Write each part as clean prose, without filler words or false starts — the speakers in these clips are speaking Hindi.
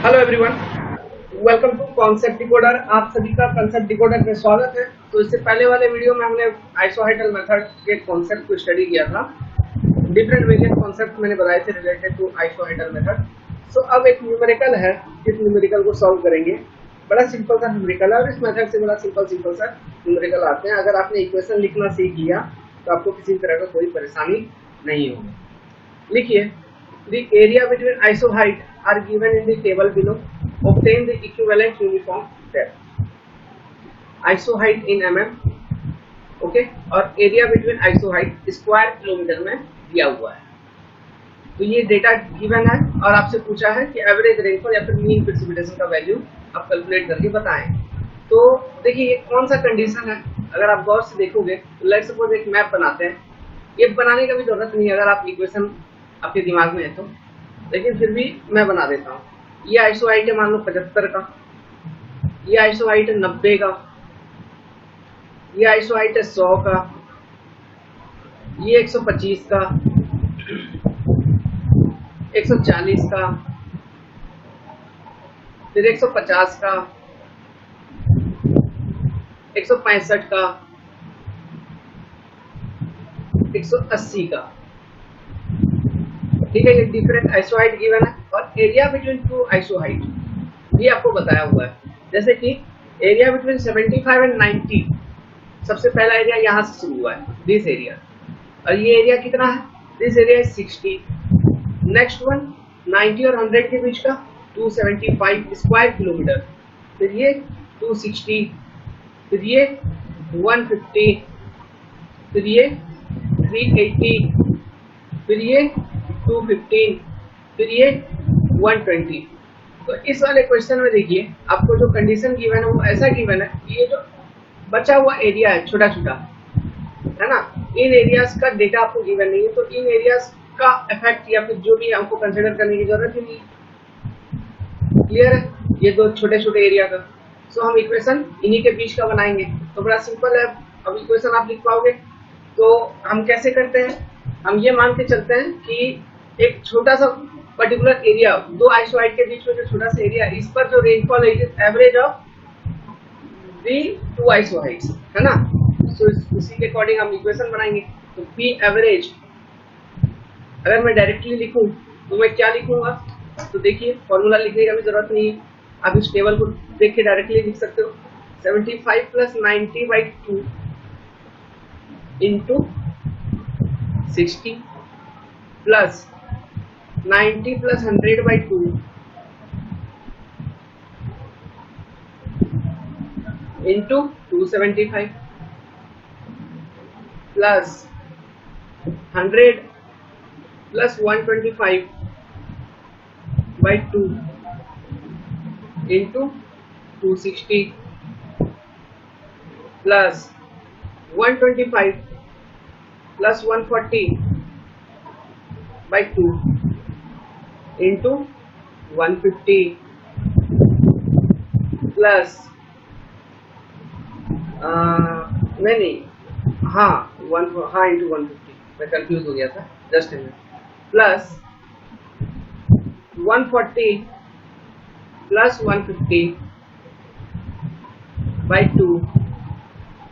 Hello everyone, welcome to concept decoder. आप सभी का कॉन्सेप्ट डिकोडर में स्वागत है। तो इससे पहले वाले वीडियो में हमने आइसोहाइडल मेथड के कॉन्सेप्ट को स्टडी किया था। डिफरेंट वेरिएंट कॉन्सेप्ट मैंने बताए थे रिलेटेड टू आइसोहाइडल मेथड। सो अब एक न्यूमेरिकल है, इस न्यूमेरिकल को सॉल्व करेंगे। बड़ा सिंपल सा न्यूमेरिकल है और इस मेथड से बड़ा सिंपल सा न्यूमेरिकल आते हैं। अगर आपने इक्वेशन लिखना सीख लिया तो आपको किसी तरह का कोई परेशानी नहीं होगी। लिखिए, the area between isoheight are given in the table below. Obtain the equivalent uniform depth. Isoheight in mm, okay, और area between isoheight square kilometre में दिया हुआ है। तो ये डेटा गिवन है और आपसे पूछा है कि एवरेज रेनफॉल या फिर मीन प्रेसिपिटेशन का वैल्यू आप कैलकुलेट करके बताएं। तो देखिए, ये कौन सा कंडीशन है। अगर आप गौर से देखोगे तो लेट्स सपोज एक मैप बनाते हैं। ये बनाने का भी जरूरत नहीं है अगर आप इक्वेशन आपके दिमाग में है तो, लेकिन फिर भी मैं बना देता हूँ। ये आइसोहाइट है मान लो 75 का, ये आइसोहाइट है 90 का, ये आइसोहाइट है 100 का, ये 125 का, 140 का, फिर 150 का, 165 का, 180 का। ठीक है, ये डिफरेंट आइसोहाइट गिवन है और एरिया बिटवीन टू आइसोहाइट ये आपको बताया हुआ है। जैसे कि एरिया बिटवीन 75 एंड 90, सबसे पहला एरिया यहाँ से शुरू हुआ है, दिस एरिया, और ये एरिया कितना है, this area is 60। Next one 90 और 100 के बीच का 275 स्क्वायर किलोमीटर, फिर ये 260, फिर ये 150, फिर ये 380, फिर ये 215, फिर ये 120। तो इस वाले क्वेश्चन में देखिए, आपको जो कंडीशन गिवन है वो ऐसा गिवन है कि ये जो बचा हुआ एरिया है छोटा छोटा, है ना, इन एरियाज का डेटा आपको गिवन नहीं है। तो इन एरियाज का इफेक्ट या फिर जो भी हमको कंसिडर करने की जरूरत ही नहीं है। क्लियर है, ये दो छोटे छोटे एरिया का। सो हम इक्वेशन इन्हीं के बीच का बनाएंगे। तो बड़ा सिंपल है, अब इक्वेशन आप लिख पाओगे। तो हम कैसे करते हैं, हम ये मान के चलते हैं कि एक छोटा सा पर्टिकुलर एरिया, दो आइसोहाइट के बीच में जो छोटा सा एरिया, इस पर जो रेनफॉल है एवरेज ऑफ दी टू आइसोहाइट्स, है ना। तो इसी के अकॉर्डिंग हम इक्वेशन बनाएंगे। तो पी एवरेज अगर मैं डायरेक्टली लिखूं तो मैं क्या लिखूंगा, तो देखिए फॉर्मूला लिखने का भी जरूरत नहीं है, आप इस टेबल को देख के डायरेक्टली लिख सकते हो। 75 plus 90/2 into 60 plus 90 plus 100/2 into 275 plus 100 plus 125/2 into 260 plus 125 plus 140/2 into 150 plus नहीं हाँ इंटू 150, मैं कंफ्यूज हो गया था, just plus 140 plus 150/2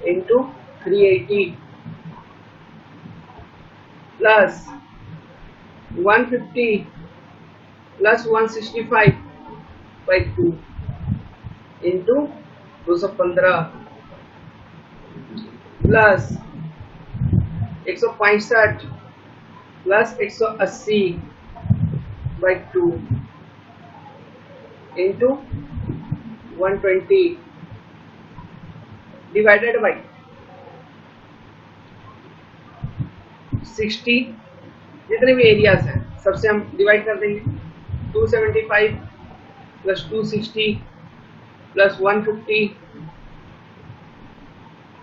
into 380 plus 150 plus 165/2 into 215 plus 165 plus 180/2 into 120 divided by 60। जितने भी एरियाज हैं सबसे हम डिवाइड कर देंगे। 275 plus 260 plus 150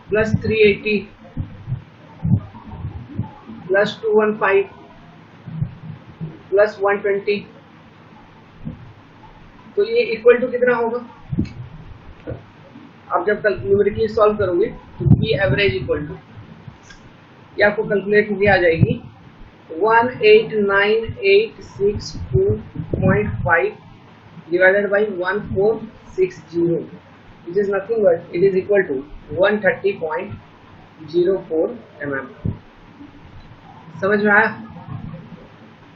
plus 380 plus 215 plus 120, तो ये इक्वल टू कितना होगा। आप जब न्यूमेरिकली सॉल्व करोगे तो पी एवरेज इक्वल टू, ये आपको कैलकुलेट में आ जाएगी 18986.5 divided by 1460, which is nothing but it is equal to 130.04 mm. समझ में आया?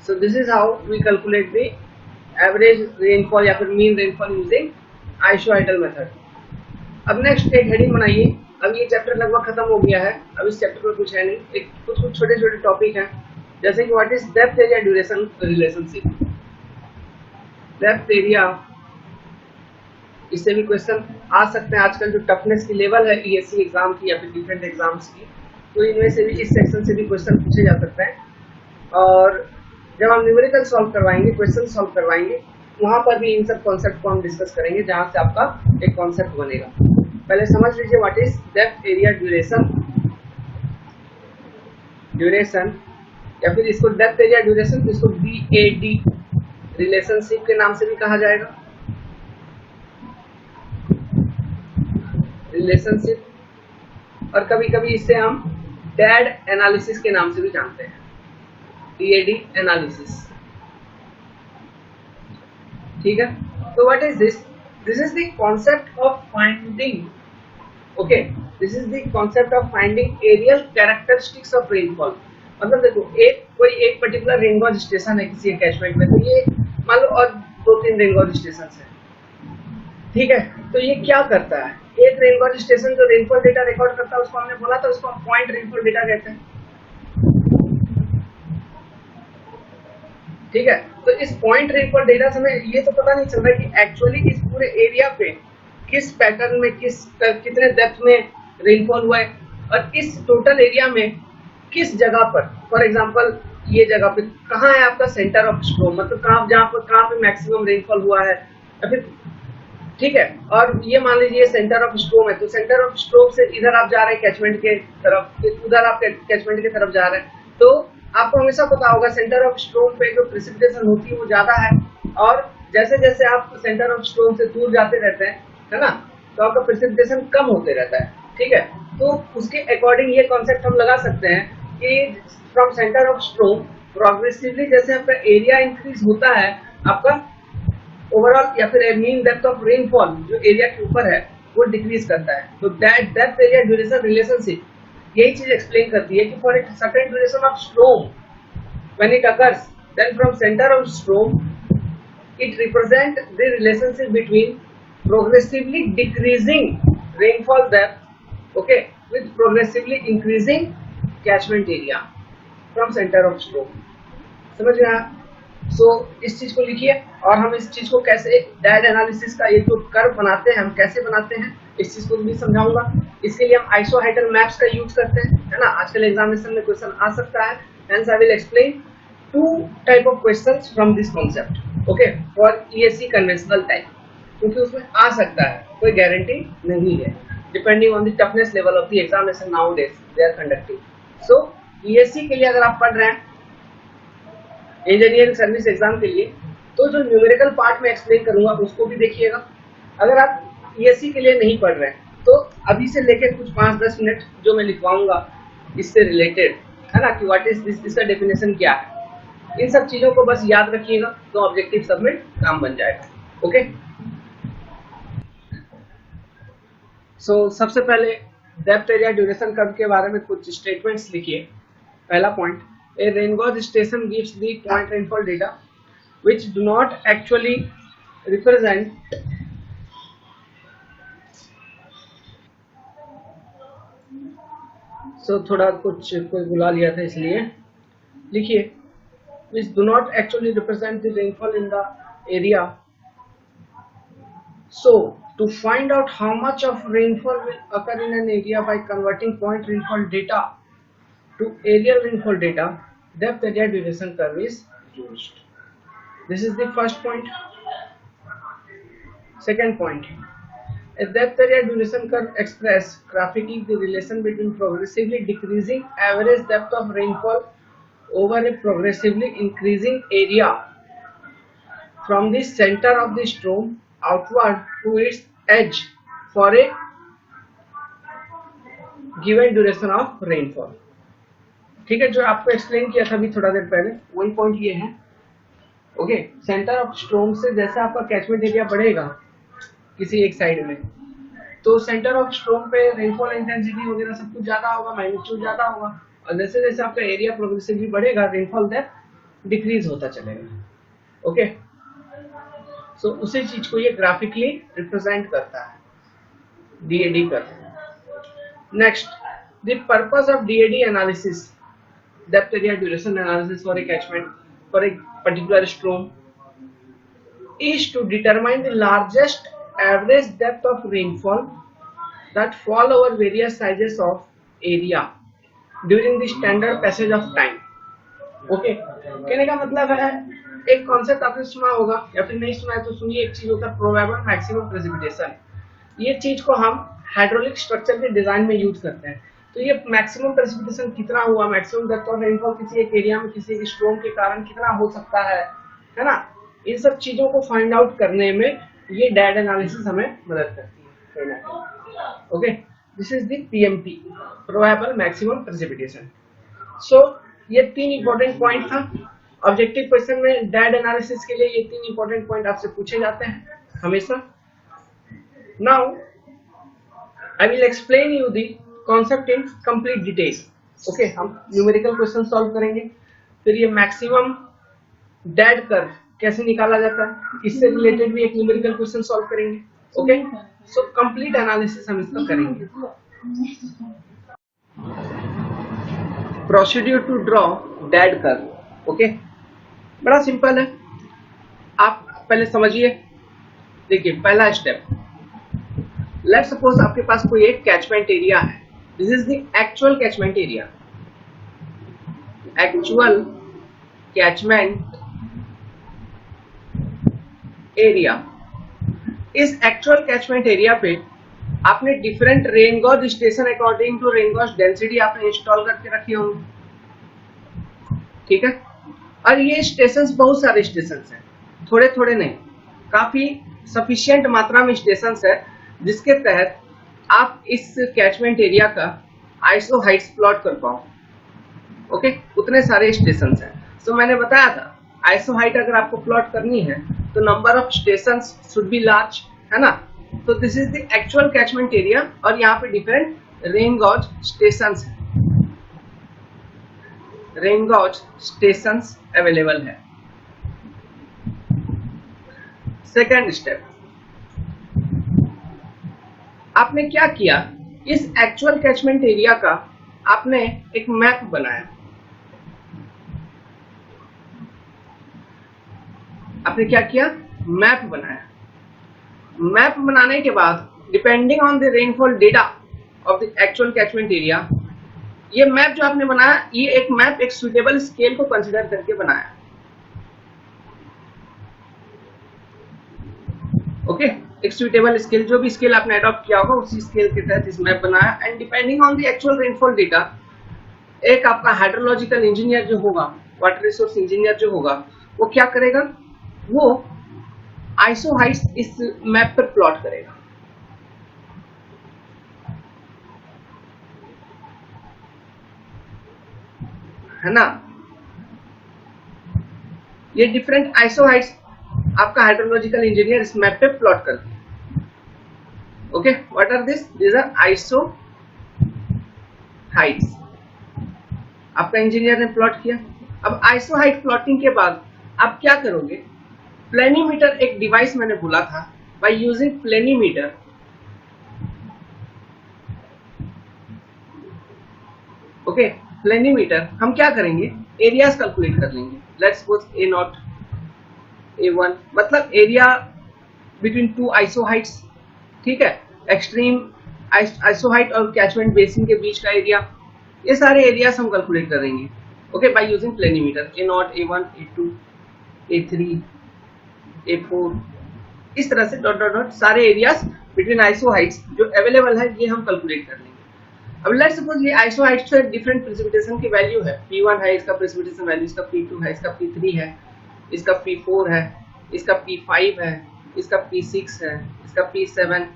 So this is how we calculate the average rainfall या फिर mean rainfall using isoidal method. अब नेक्स्ट एक हेडिंग बनाइए. अब ये चैप्टर लगभग खत्म हो गया है. अब इस चैप्टर में कुछ है नहीं, एक कुछ छोटे छोटे टॉपिक हैं, जैसे कि what is depth area duration relationship. Depth area, इससे भी क्वेश्चन आ सकते हैं. आजकल जो टफनेस की लेवल है ईएससी एग्जाम की या फिर डिफरेंट एग्जाम्स की, तो इनमें से भी इस सेक्शन से भी क्वेश्चन पूछे जा सकते हैं. और जब हम न्यूमेरिकल सॉल्व करवाएंगे, क्वेश्चन सॉल्व करवाएंगे, वहां पर भी इन सब कॉन्सेप्ट को हम डिस्कस करेंगे, जहां से आपका एक कॉन्सेप्ट बनेगा. पहले समझ लीजिए what is depth area duration या फिर इसको डेप्थ एरिया ड्यूरेशन, इसको बीएडी रिलेशनशिप के नाम से भी कहा जाएगा. रिलेशनशिप, और कभी कभी इसे हम डैड एनालिसिस के नाम से भी जानते हैं. DAD analysis. ठीक है. तो what is this? This is the concept of finding. Okay, this is the concept of finding areal characteristics of rainfall. मतलब देखो, कोई एक पर्टिकुलर रेनगॉज स्टेशन है किसी कैचमेंट में, तो ये मान लो और 2-3 रेनगॉज स्टेशन है. ठीक है. तो ये क्या करता है? एक रेनगॉज स्टेशन जो रेनफॉल डेटा रिकॉर्ड करता है, उसको हमने बोला था उसको हम पॉइंट रेनफॉल डेटा कहते हैं. ठीक है. तो इस पॉइंट रेनफॉल डेटा से हमें ये तो पता नहीं चल रहा है कि एक्चुअली इस पूरे एरिया पे किस पैटर्न में कितने डेप्थ में रेनफॉल हुआ है, और इस टोटल एरिया में किस जगह पर, फॉर एग्जांपल ये जगह पे कहाँ है आपका सेंटर ऑफ स्ट्रोम, मतलब कहाँ पे मैक्सिमम रेनफॉल हुआ है, या फिर ठीक है. और ये मान लीजिए सेंटर ऑफ स्ट्रोम है, तो सेंटर ऑफ स्ट्रोम से इधर आप जा रहे हैं कैचमेंट के तरफ, उधर आप कैचमेंट की तरफ जा रहे हैं, तो आपको हमेशा पता होगा सेंटर ऑफ स्ट्रोम पे जो प्रेसिपिटेशन होती है वो ज्यादा है, और जैसे जैसे आप सेंटर ऑफ स्ट्रोम से दूर जाते रहते हैं, है ना, तो आपका प्रेसिपिटेशन कम होते रहता है. ठीक है. तो उसके अकॉर्डिंग ये कॉन्सेप्ट हम लगा सकते हैं कि फ्रॉम सेंटर ऑफ स्ट्रोम प्रोग्रेसिवली जैसे आपका एरिया इंक्रीज होता है, आपका ओवरऑल या फिर मीन डेप्थ ऑफ रेनफॉल जो एरिया के ऊपर है वो डिक्रीज करता है. तो that depth area duration relationship यही चीज एक्सप्लेन करती है कि for a certain duration of storm when it occurs, then from center of storm it represent the relationship between progressively decreasing rainfall depth, okay, with progressively increasing catchment area from center of storm. समझ गए आप? सो इस चीज को लिखिए, और हम इस चीज को कैसे डैड एनालिसिस का ये जो कर्व बनाते हैं हम कैसे बनाते हैं इस चीज को भी समझाऊंगा. इसके लिए हम आइसोहाइडल मैप्स का यूज करते हैं, है ना. आजकल एग्जामिनेशन में क्वेश्चन आ सकता है. Hence I will explain 2 type of questions from this concept, okay, for ESC conventional type, क्योंकि उसमें आ सकता है, कोई गारंटी नहीं है, depending on the toughness level of the examination nowadays they are conducting. So ESC के लिए अगर आप पढ़ रहे हैं इंजीनियरिंग सर्विस एग्जाम के लिए, तो जो न्यूमेरिकल पार्ट में एक्सप्लेन करूंगा उसको भी देखिएगा. अगर आप ईएससी के लिए नहीं पढ़ रहे हैं, तो अभी से लेकर कुछ 5-10 मिनट जो मैं लिखवाऊंगा इससे रिलेटेड, है ना, कि व्हाट इज दिस, इसका डेफिनेशन क्या है, इन सब चीजों को बस याद रखिएगा, तो ऑब्जेक्टिव सबमिट काम बन जाएगा. ओके. सो सबसे पहले डेप्थ एरिया ड्यूरेशन कर्व के बारे में कुछ स्टेटमेंट्स लिखिए. पहला point, a rain gauge station gives the point rainfall data which do not actually represent थोड़ा कुछ कोई बुला लिया था इसलिए लिखिए, which do not actually represent the rainfall in the area. So to find out how much of rainfall will occur in an area by converting point rainfall data to aerial rainfall data, depth area duration curve is used. This is the first point. Second point, a depth area duration curve express graphically the relation between progressively decreasing average depth of rainfall over a progressively increasing area from the center of the storm outward to its edge for a given duration of rainfall. ठीक है. जो आपको एक्सप्लेन किया था अभी थोड़ा देर पहले, वही पॉइंट ये है. ओके, सेंटर ऑफ स्ट्रोम से जैसे आपका कैचमेंट एरिया बढ़ेगा किसी एक साइड में, तो सेंटर ऑफ स्ट्रोम पे रेनफॉल इंटेंसिटी वगैरह सब कुछ ज्यादा होगा, मैग्नीट्यूड ज्यादा होगा, और जैसे जैसे आपका एरिया प्रोग्रेसिवली बढ़ेगा रेनफॉल डेप्थ डिक्रीज होता चलेगा। ओके, सो उसी चीज को ये ग्राफिकली रिप्रेजेंट करता है, डीएडी करता है। Next, the purpose of DAD analysis, depth area duration analysis for a catchment for a particular storm is to determine the largest average depth of rainfall that fall over various sizes of area during the standard passage of time। Okay, कहने का मतलब है, एक कॉन्सेप्ट आपने सुना होगा या फिर नहीं सुना है तो सुनिए, एक चीज होता है प्रोबेबल मैक्सिमम प्रेसिपिटेशन। ये चीज को हम हाइड्रोलिक स्ट्रक्चर के डिजाइन में यूज करते हैं। तो ये मैक्सिमम प्रेसिपिटेशन कितना हुआ, मैक्सिमम डेप्थ ऑफ रेनफॉल किसी एक एरिया में किसी एक स्ट्रोम के कारण कितना हो सकता है ना, इन सब चीजों को फाइंड आउट करने में ये डैड एनालिसिस हमें मदद करती है। Okay, this is the PMP, probable maximum precipitation. So ये 3 इंपॉर्टेंट पॉइंट था ऑब्जेक्टिव क्वेश्चन में। डैड एनालिसिस के लिए ये 3 इंपॉर्टेंट पॉइंट आपसे पूछे जाते हैं हमेशा। Now I will explain you the concept in complete details. Okay, हम न्यूमेरिकल क्वेश्चन सॉल्व करेंगे, फिर ये मैक्सिमम डेड कर्व कैसे निकाला जाता है इससे रिलेटेड भी एक न्यूमेरिकल क्वेश्चन सॉल्व करेंगे। ओके, सो कंप्लीट एनालिसिस हम इसका करेंगे। Procedure to draw DAD curve. Okay, बड़ा सिंपल है, आप पहले समझिए। देखिए, पहला स्टेप, लेट्स सपोज आपके पास कोई एक कैचमेंट एरिया है। This is the actual catchment area, actual catchment area. इस एक्चुअल कैचमेंट एरिया पे आपने different rain gauge station according to rain gauge density आपने इंस्टॉल करके रखे होंगे, ठीक है। और ये स्टेशंस बहुत सारे स्टेशंस हैं, थोड़े थोड़े नहीं, काफी सफिशिएंट मात्रा में स्टेशंस है जिसके तहत आप इस कैचमेंट एरिया का आइसो हाइट्स प्लॉट कर पाओ। ओके, उतने सारे स्टेशंस हैं। सो मैंने बताया था आइसो हाइट अगर आपको प्लॉट करनी है तो number of stations should be large, है ना। तो this is the actual catchment area और यहाँ पे डिफरेंट रेन गॉज स्टेशंस हैं, रेन गॉज स्टेशंस अवेलेबल है। सेकेंड स्टेप, आपने क्या किया, इस एक्चुअल कैचमेंट एरिया का आपने एक मैप बनाया। आपने क्या किया, मैप बनाया। मैप बनाने के बाद depending on the rainfall data of the actual catchment area, ये मैप जो आपने बनाया, ये एक मैप एक सुटेबल स्केल को कंसीडर करके बनाया। ओके, एक सुटेबल स्केल, जो भी स्केल आपने अडॉप्ट किया होगा उसी स्केल के तहत इस मैप बनाया। And depending on the actual rainfall data, एक आपका हाइड्रोलॉजिकल इंजीनियर जो होगा, वाटर रिसोर्स इंजीनियर जो होगा, वो क्या करेगा, वो आइसो हाइट्स इस मैप पर प्लॉट करेगा। है ना, ये डिफरेंट आइसो हाइट्स आपका हाइड्रोलॉजिकल इंजीनियर इस मैप पे प्लॉट करते हैं। Okay, what are this, these are isohyets. आपका इंजीनियर ने प्लॉट किया। अब आइसो हाइट प्लॉटिंग के बाद आप क्या करोगे, प्लेनीमीटर एक डिवाइस मैंने बोला था, बाय यूजिंग प्लेनीमीटर ओके, प्लेनीमीटर हम क्या करेंगे, एरियाज कैलकुलेट कर लेंगे। लेट्स सपोज A0 A1 मतलब area between two iso Heights, ठीक है, एक्सट्रीम आइसो हाइट और कैचमेंट बेसिन के बीच का एरिया, ये सारे एरियाज हम कैलकुलेट करेंगे। Okay, by using प्लेनीमीटर A0 A1 A2 A3 A4, इस तरह से डॉट डॉट डॉट सारे एरियाज बिटवीन आइसो हाइट्स जो अवेलेबल है ये हम कैलकुलेट कर लेंगे। अब लेट्स सपोज ये आइसो हाइट्स से डिफरेंट प्रेसिपिटेशन की वैल्यू है, P1 है इसका प्रेसिपिटेशन वैल्यू, इसका P2 है, इसका P3 है, इसका P4 है, इसका P5 है, इसका P6 है, इसका P7,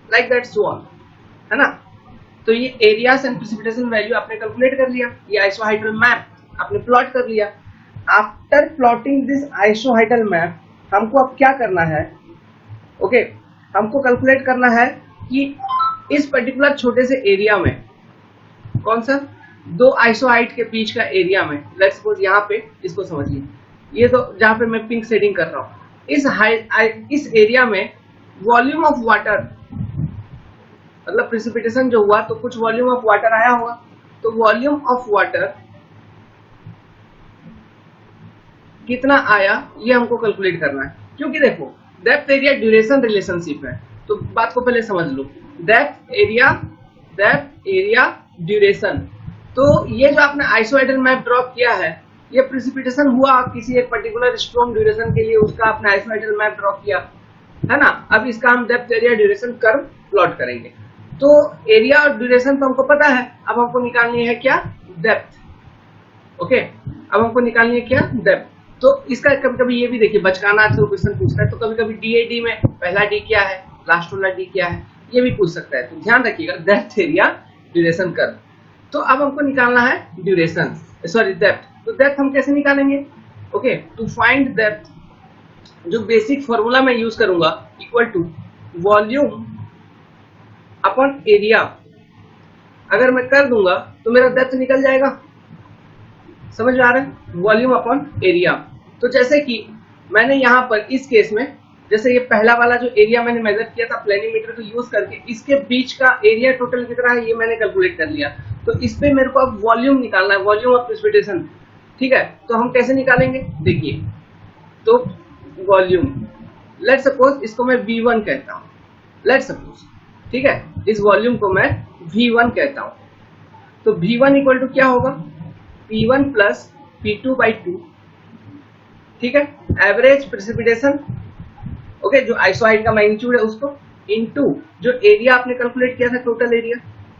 like that so on, है ना। तो ये एरियाज एंड प्रेसिपिटेशन वैल्यू आपने कैलकुलेट कर लिया, ये आइसो हाइड्रल मैप आपने प्लॉट कर लिया। आफ्टर प्लॉटिंग दिस आइसोहाइडल मैप हमको अब क्या करना है, ओके, हमको कैलकुलेट करना है कि इस पर्टिकुलर छोटे से एरिया में कौन सा दो आइसोहाइड के बीच का एरिया में, लेट्स सपोज यहाँ पे इसको समझिए, ये तो जहां पे मैं पिंक शेडिंग कर रहा हूं, इस एरिया में वॉल्यूम ऑफ वाटर, मतलब प्रेसिपिटेशन जो हुआ तो कुछ वॉल्यूम ऑफ वाटर आया होगा, तो वॉल्यूम ऑफ वाटर कितना आया ये हमको कैलकुलेट करना है। क्योंकि देखो डेप्थ एरिया ड्यूरेशन रिलेशनशिप है, तो बात को पहले समझ लो, डेप्थ एरिया ड्यूरेशन। तो ये जो आपने आइसोहाइडल मैप ड्रॉ किया है, ये प्रेसिपिटेशन हुआ किसी एक पर्टिकुलर स्ट्रॉन्ग ड्यूरेशन के लिए, उसका आपने आइसोहाइडल मैप ड्रॉ किया है ना। अब इसका हम depth area duration curve plot करेंगे। तो एरिया और ड्यूरेशन तो हमको पता है, अब हमको निकालनी है क्या, डेप्थ। ओके, अब हमको निकालनी है क्या, डेप्थ। तो इसका कभी कभी ये भी देखिए बचकाना अक्सर क्वेश्चन पूछता है, तो कभी कभी डी में पहला डी क्या है, लास्ट वाला डी क्या है, ये भी पूछ सकता है। तो ध्यान रखिएगा डेप्थ एरिया ड्यूरेशन कर्व। तो अब हमको निकालना है ड्यूरेशन, सॉरी डेप्थ। तो डेप्थ हम कैसे निकालेंगे, ओके, टू फाइंड डेप्थ जो बेसिक फॉर्मूला मैं यूज करूंगा, equal to volume upon area. अगर मैं कर दूंगा तो मेरा डेप्थ निकल जाएगा, समझ में आ रहा है, वॉल्यूम अपॉन एरिया। तो जैसे कि मैंने यहाँ पर इस केस में, जैसे ये पहला वाला जो एरिया मैंने मेजर किया था प्लेनिमीटर को यूज करके, इसके बीच का एरिया टोटल कितना है ये मैंने कैलकुलेट कर लिया। तो इस पे मेरे को अब वॉल्यूम निकालना है, वॉल्यूम ऑफ प्रेसिपिटेशन, ठीक है। तो हम कैसे निकालेंगे, देखिए, तो वॉल्यूम, लेट सपोज इसको मैं V1 कहता हूँ, लेट सपोज, ठीक है, इस वॉल्यूम को मैं V1 कहता हूँ। तो V1 इक्वल टू क्या होगा, P1 प्लस P2/2, ठीक है, एवरेज प्रेसिपिटेशन, ओके, जो आइसोहाइड का मैग्नीट्यूड है उसको, इनटू जो एरिया आपने कैलकुलेट किया था टोटल एरिया,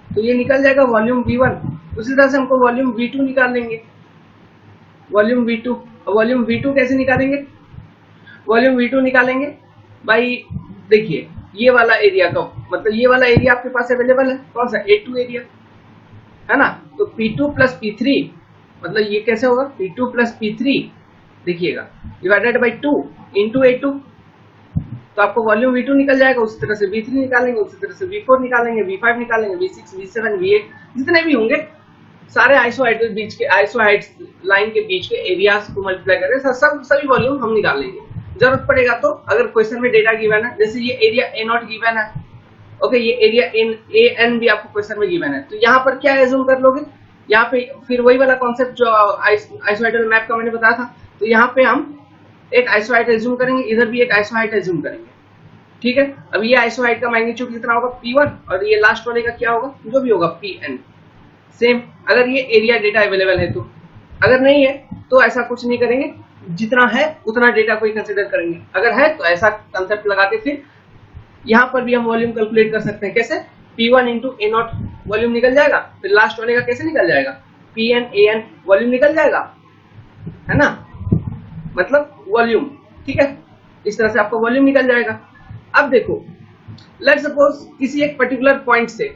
तो ये निकल जाएगा वॉल्यूम V1। उसी तरह से हमको वॉल्यूम V2 निकाल लेंगे, वॉल्यूम V2। वॉल्यूम V2 कैसे निकालेंगे, वॉल्यूम V2 निकालेंगे भाई, देखिए ये वाला एरिया का, मतलब ये वाला एरिया आपके पास अवेलेबल है, कौन सा, A2 एरिया है ना। तो P2 प्लस P3, मतलब ये कैसे होगा, P2 प्लस P3, देखिएगा, डिवाइडेड बाई 2 इंटू A2, तो आपको वॉल्यूम V2 निकल जाएगा। उसी तरह से V3 निकालेंगे, उसी तरह से V4 निकालेंगे, V5 निकालेंगे, V6, V7, V8 जितने भी होंगे सारे आइसोहाइड के बीच के, आइसोहाइड लाइन के बीच के एरियाज को मल्टीप्लाई करके सभी वॉल्यूम हम निकाल लेंगे। जरूरत पड़ेगा तो, अगर क्वेश्चन में डेटा गिवन है, जैसे ये एरिया A0 गिवन है, ओके, ये एरिया AN भी आपको क्वेश्चन में गिवन है, तो यहाँ पर क्या एज्यूम कर लोगे, यहाँ पे फिर वही वाला कॉन्सेप्ट जो आइसोहाइडल मैप का मैंने बताया था, तो यहाँ पे हम एक आइसोहाइड एज्यूम करेंगे, इधर भी एक आइसोहाइड एज्यूम करेंगे, ठीक है। अब ये आइसोहाइड का मैग्नीट्यूड कितना होगा, P1, और ये लास्ट वाले का क्या होगा, जो भी होगा PN, सेम। अगर ये एरिया डेटा अवेलेबल है तो, अगर नहीं है तो ऐसा कुछ नहीं करेंगे, जितना है उतना डेटा को ही कंसिडर करेंगे। अगर है तो ऐसा कंसेप्ट लगा के फिर यहाँ पर भी हम वॉल्यूम कैलकुलेट कर सकते हैं, कैसे, P1 इंटू A0 वॉल्यूम निकल जाएगा, फिर लास्ट वाले का कैसे निकल जाएगा, PN AN वॉल्यूम निकल जाएगा, है ना, मतलब वॉल्यूम, ठीक है। इस तरह से आपको वॉल्यूम निकल जाएगा। अब देखो, लेट सपोज किसी एक पर्टिकुलर पॉइंट से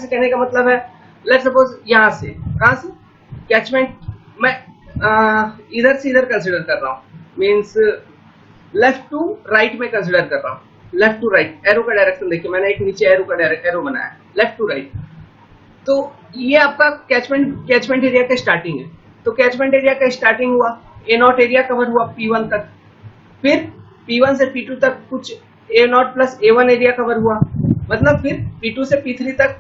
कहने का मतलब है, लेट सपोज यहाँ से, कहाँ से, कैचमेंट, मैं इधर से इधर कंसिडर कर रहा हूँ, मीन्स लेफ्ट टू राइट में कंसिडर कर रहा हूँ, लेफ्ट टू राइट, एरो का डायरेक्शन देखिए, मैंने एक नीचे एरो का एरो बनाया, लेफ्ट टू राइट। तो ये आपका कैचमेंट एरिया का स्टार्टिंग है। तो कैचमेंट एरिया का स्टार्टिंग हुआ, A0 एरिया कवर हुआ P1 तक, फिर P1 से P2 तक कुछ A0 plus A1 area cover हुआ, मतलब फिर P2 से P3 तक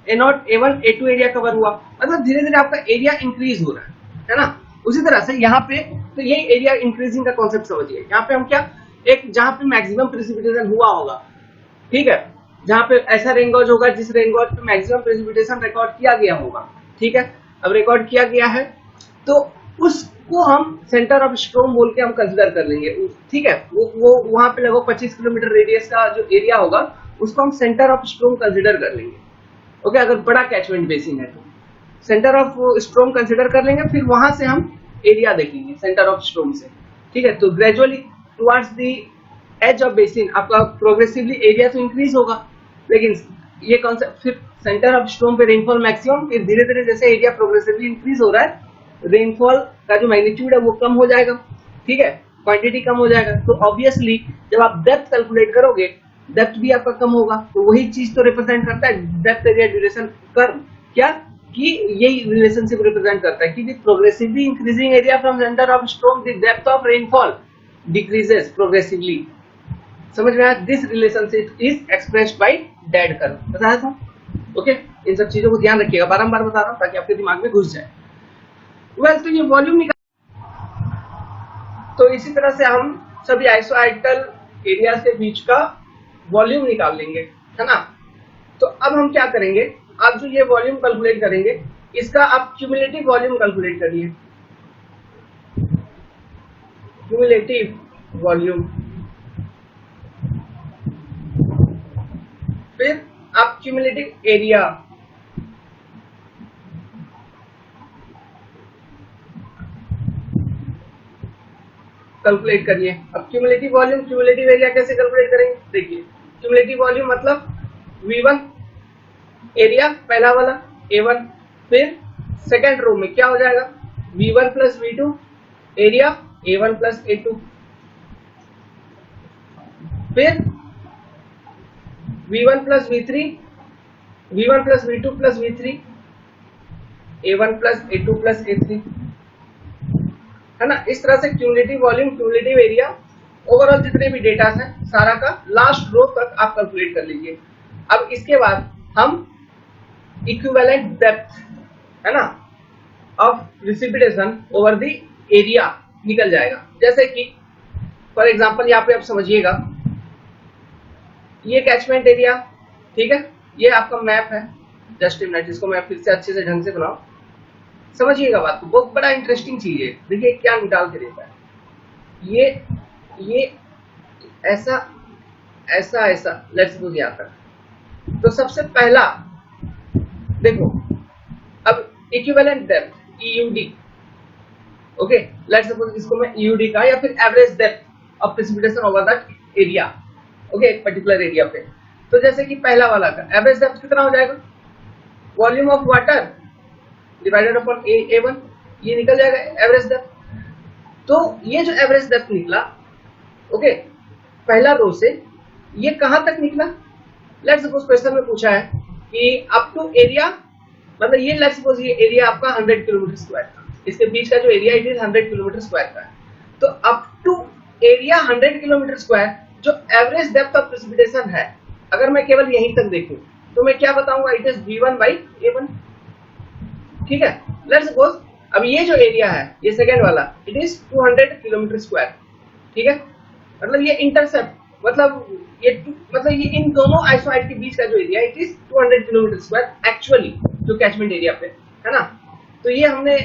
A0 A1 A2 area cover हुआ, मतलब धीरे धीरे आपका एरिया इंक्रीज हो रहा है ना। उसी तरह से यहाँ पे, तो यही एरिया इंक्रीजिंग का कॉन्सेप्ट समझिए। यहाँ पे हम क्या, एक जहाँ पे मैक्सिमम प्रेसिपिटेशन हुआ होगा, ठीक है, जहाँ पे ऐसा रेनगॉज होगा जिस रेनगॉज पे मैक्सिमम प्रेसिपिटेशन रिकॉर्ड किया गया होगा, ठीक है। अब रिकॉर्ड किया गया है तो उसको हम सेंटर ऑफ स्ट्रॉम बोल के हम कंसिडर कर लेंगे, ठीक है। वो वहां पे लगभग 25 किलोमीटर रेडियस का जो एरिया होगा उसको हम सेंटर ऑफ स्ट्रॉम कंसिडर कर लेंगे, ओके। अगर बड़ा कैचमेंट बेसिन है तो सेंटर ऑफ स्ट्रॉम कंसिडर कर लेंगे, फिर वहां से हम एरिया देखेंगे सेंटर ऑफ स्ट्रॉम से, ठीक है। तो gradually towards the edge of basin आपका प्रोग्रेसिवली एरिया तो इंक्रीज होगा, लेकिन ये कॉन्सेप्ट फिर सेंटर ऑफ स्ट्रॉम पे रेनफॉल मैक्सिमम, फिर धीरे धीरे जैसे एरिया प्रोग्रेसिवली इंक्रीज हो रहा है रेनफॉल का जो मैग्नीट्यूड है वो कम हो जाएगा, ठीक है, क्वांटिटी कम हो जाएगा। तो ऑब्वियसली जब आप डेप्थ कैलकुलेट करोगे, डेप्थ भी आपका कम होगा। तो वही चीज तो रिप्रेजेंट करता है डेप्थ एरिया ड्यूरेशन कर्व, क्या कि यही रिलेशनशिप रिप्रेजेंट करता है कि progressively increasing area from centre of storm the depth of rainfall decreases progressively. समझ में आया? This relationship is expressed by dead curve. बताया था? ओके, इन सब चीजों को ध्यान रखिएगा, बारंबार बता रहा हूं ताकि आपके दिमाग में घुस जाए। वेल, तो ये वॉल्यूम निकाल, तो इसी तरह से हम सभी आइसोआइटल एरिया के बीच का वॉल्यूम निकाल लेंगे, है ना। तो अब हम क्या करेंगे, आप जो ये वॉल्यूम कैलकुलेट करेंगे, इसका आप क्यूमुलेटिव वॉल्यूम कैलकुलेट करिए। क्यूमुलेटिव वॉल्यूम, फिर आप क्यूमुलेटिव एरिया, कैलकुलेट करिए। अब क्यूमुलेटिव वॉल्यूम, क्यूमुलेटिव एरिया कैसे कैलकुलेट करेंगे? देखिए, क्यूमुलेटिव वॉल्यूम मतलब V1 एरिया पहला वाला A1, फिर सेकेंड रो में क्या हो जाएगा V1 plus V2 area A1 plus A2, फिर V1 plus V3, V1 plus V2 plus V3 A1 plus A2 plus A3, है ना। इस तरह से cumulative volume, cumulative area, overall जितने भी डेटा है सारा का लास्ट रो तक आप कैलकुलेट कर लीजिए। अब इसके बाद हम इक्विवेलेंट डेप्थ, है ना, of precipitation over the area निकल जाएगा। जैसे कि फॉर एग्जांपल यहाँ पे आप समझिएगा, ये कैचमेंट एरिया, ठीक है, ये आपका मैप है। जस्ट मिनट, इसको मैं फिर से अच्छे से ढंग से बनाऊं, समझिएगा बात को, बहुत बड़ा इंटरेस्टिंग चीज है। देखिए क्या निकाल के देता है, ये ऐसा ऐसा ऐसा, लेट्स सपोज यहाँ तक। तो सबसे पहला देखो, अब equivalent depth EUD, okay, let's suppose इसको मैं EUD का या फिर average depth of precipitation over that area, okay, एक पर्टिकुलर एरिया पे। तो जैसे कि पहला वाला का एवरेज डेप्थ कितना हो जाएगा, volume of water divided upon A1, ये निकल जाएगा एवरेज डेप्थ। तो ये जो एवरेज डेप्थ निकला, ओके, पहला रो से ये कहां तक निकला, लेट्स सपोज क्वेश्चन में पूछा है कि अप टू एरिया, मतलब ये लेट्स सपोज ये एरिया आपका 100 किलोमीटर स्क्वायर था, इसके बीच का जो area it is 100 kilometre square का है। तो up to area 100 kilometre square जो एवरेज डेप्थ ऑफ प्रेसिपिटेशन है, अगर मैं केवल यहीं तक देखूं तो मैं क्या बताऊंगा, it is V1 by A1, ठीक है। लेट्स सपोज अब ये जो एरिया है, ये सेकेंड वाला, इट इज 200 किलोमीटर स्क्वायर, ठीक है। मतलब ये इंटरसेप्ट, मतलब ये इन दोनों आइसोआइड के बीच का जो area, it is 200 kilometre square actually, जो कैचमेंट एरिया पे है ना। तो ये हमने,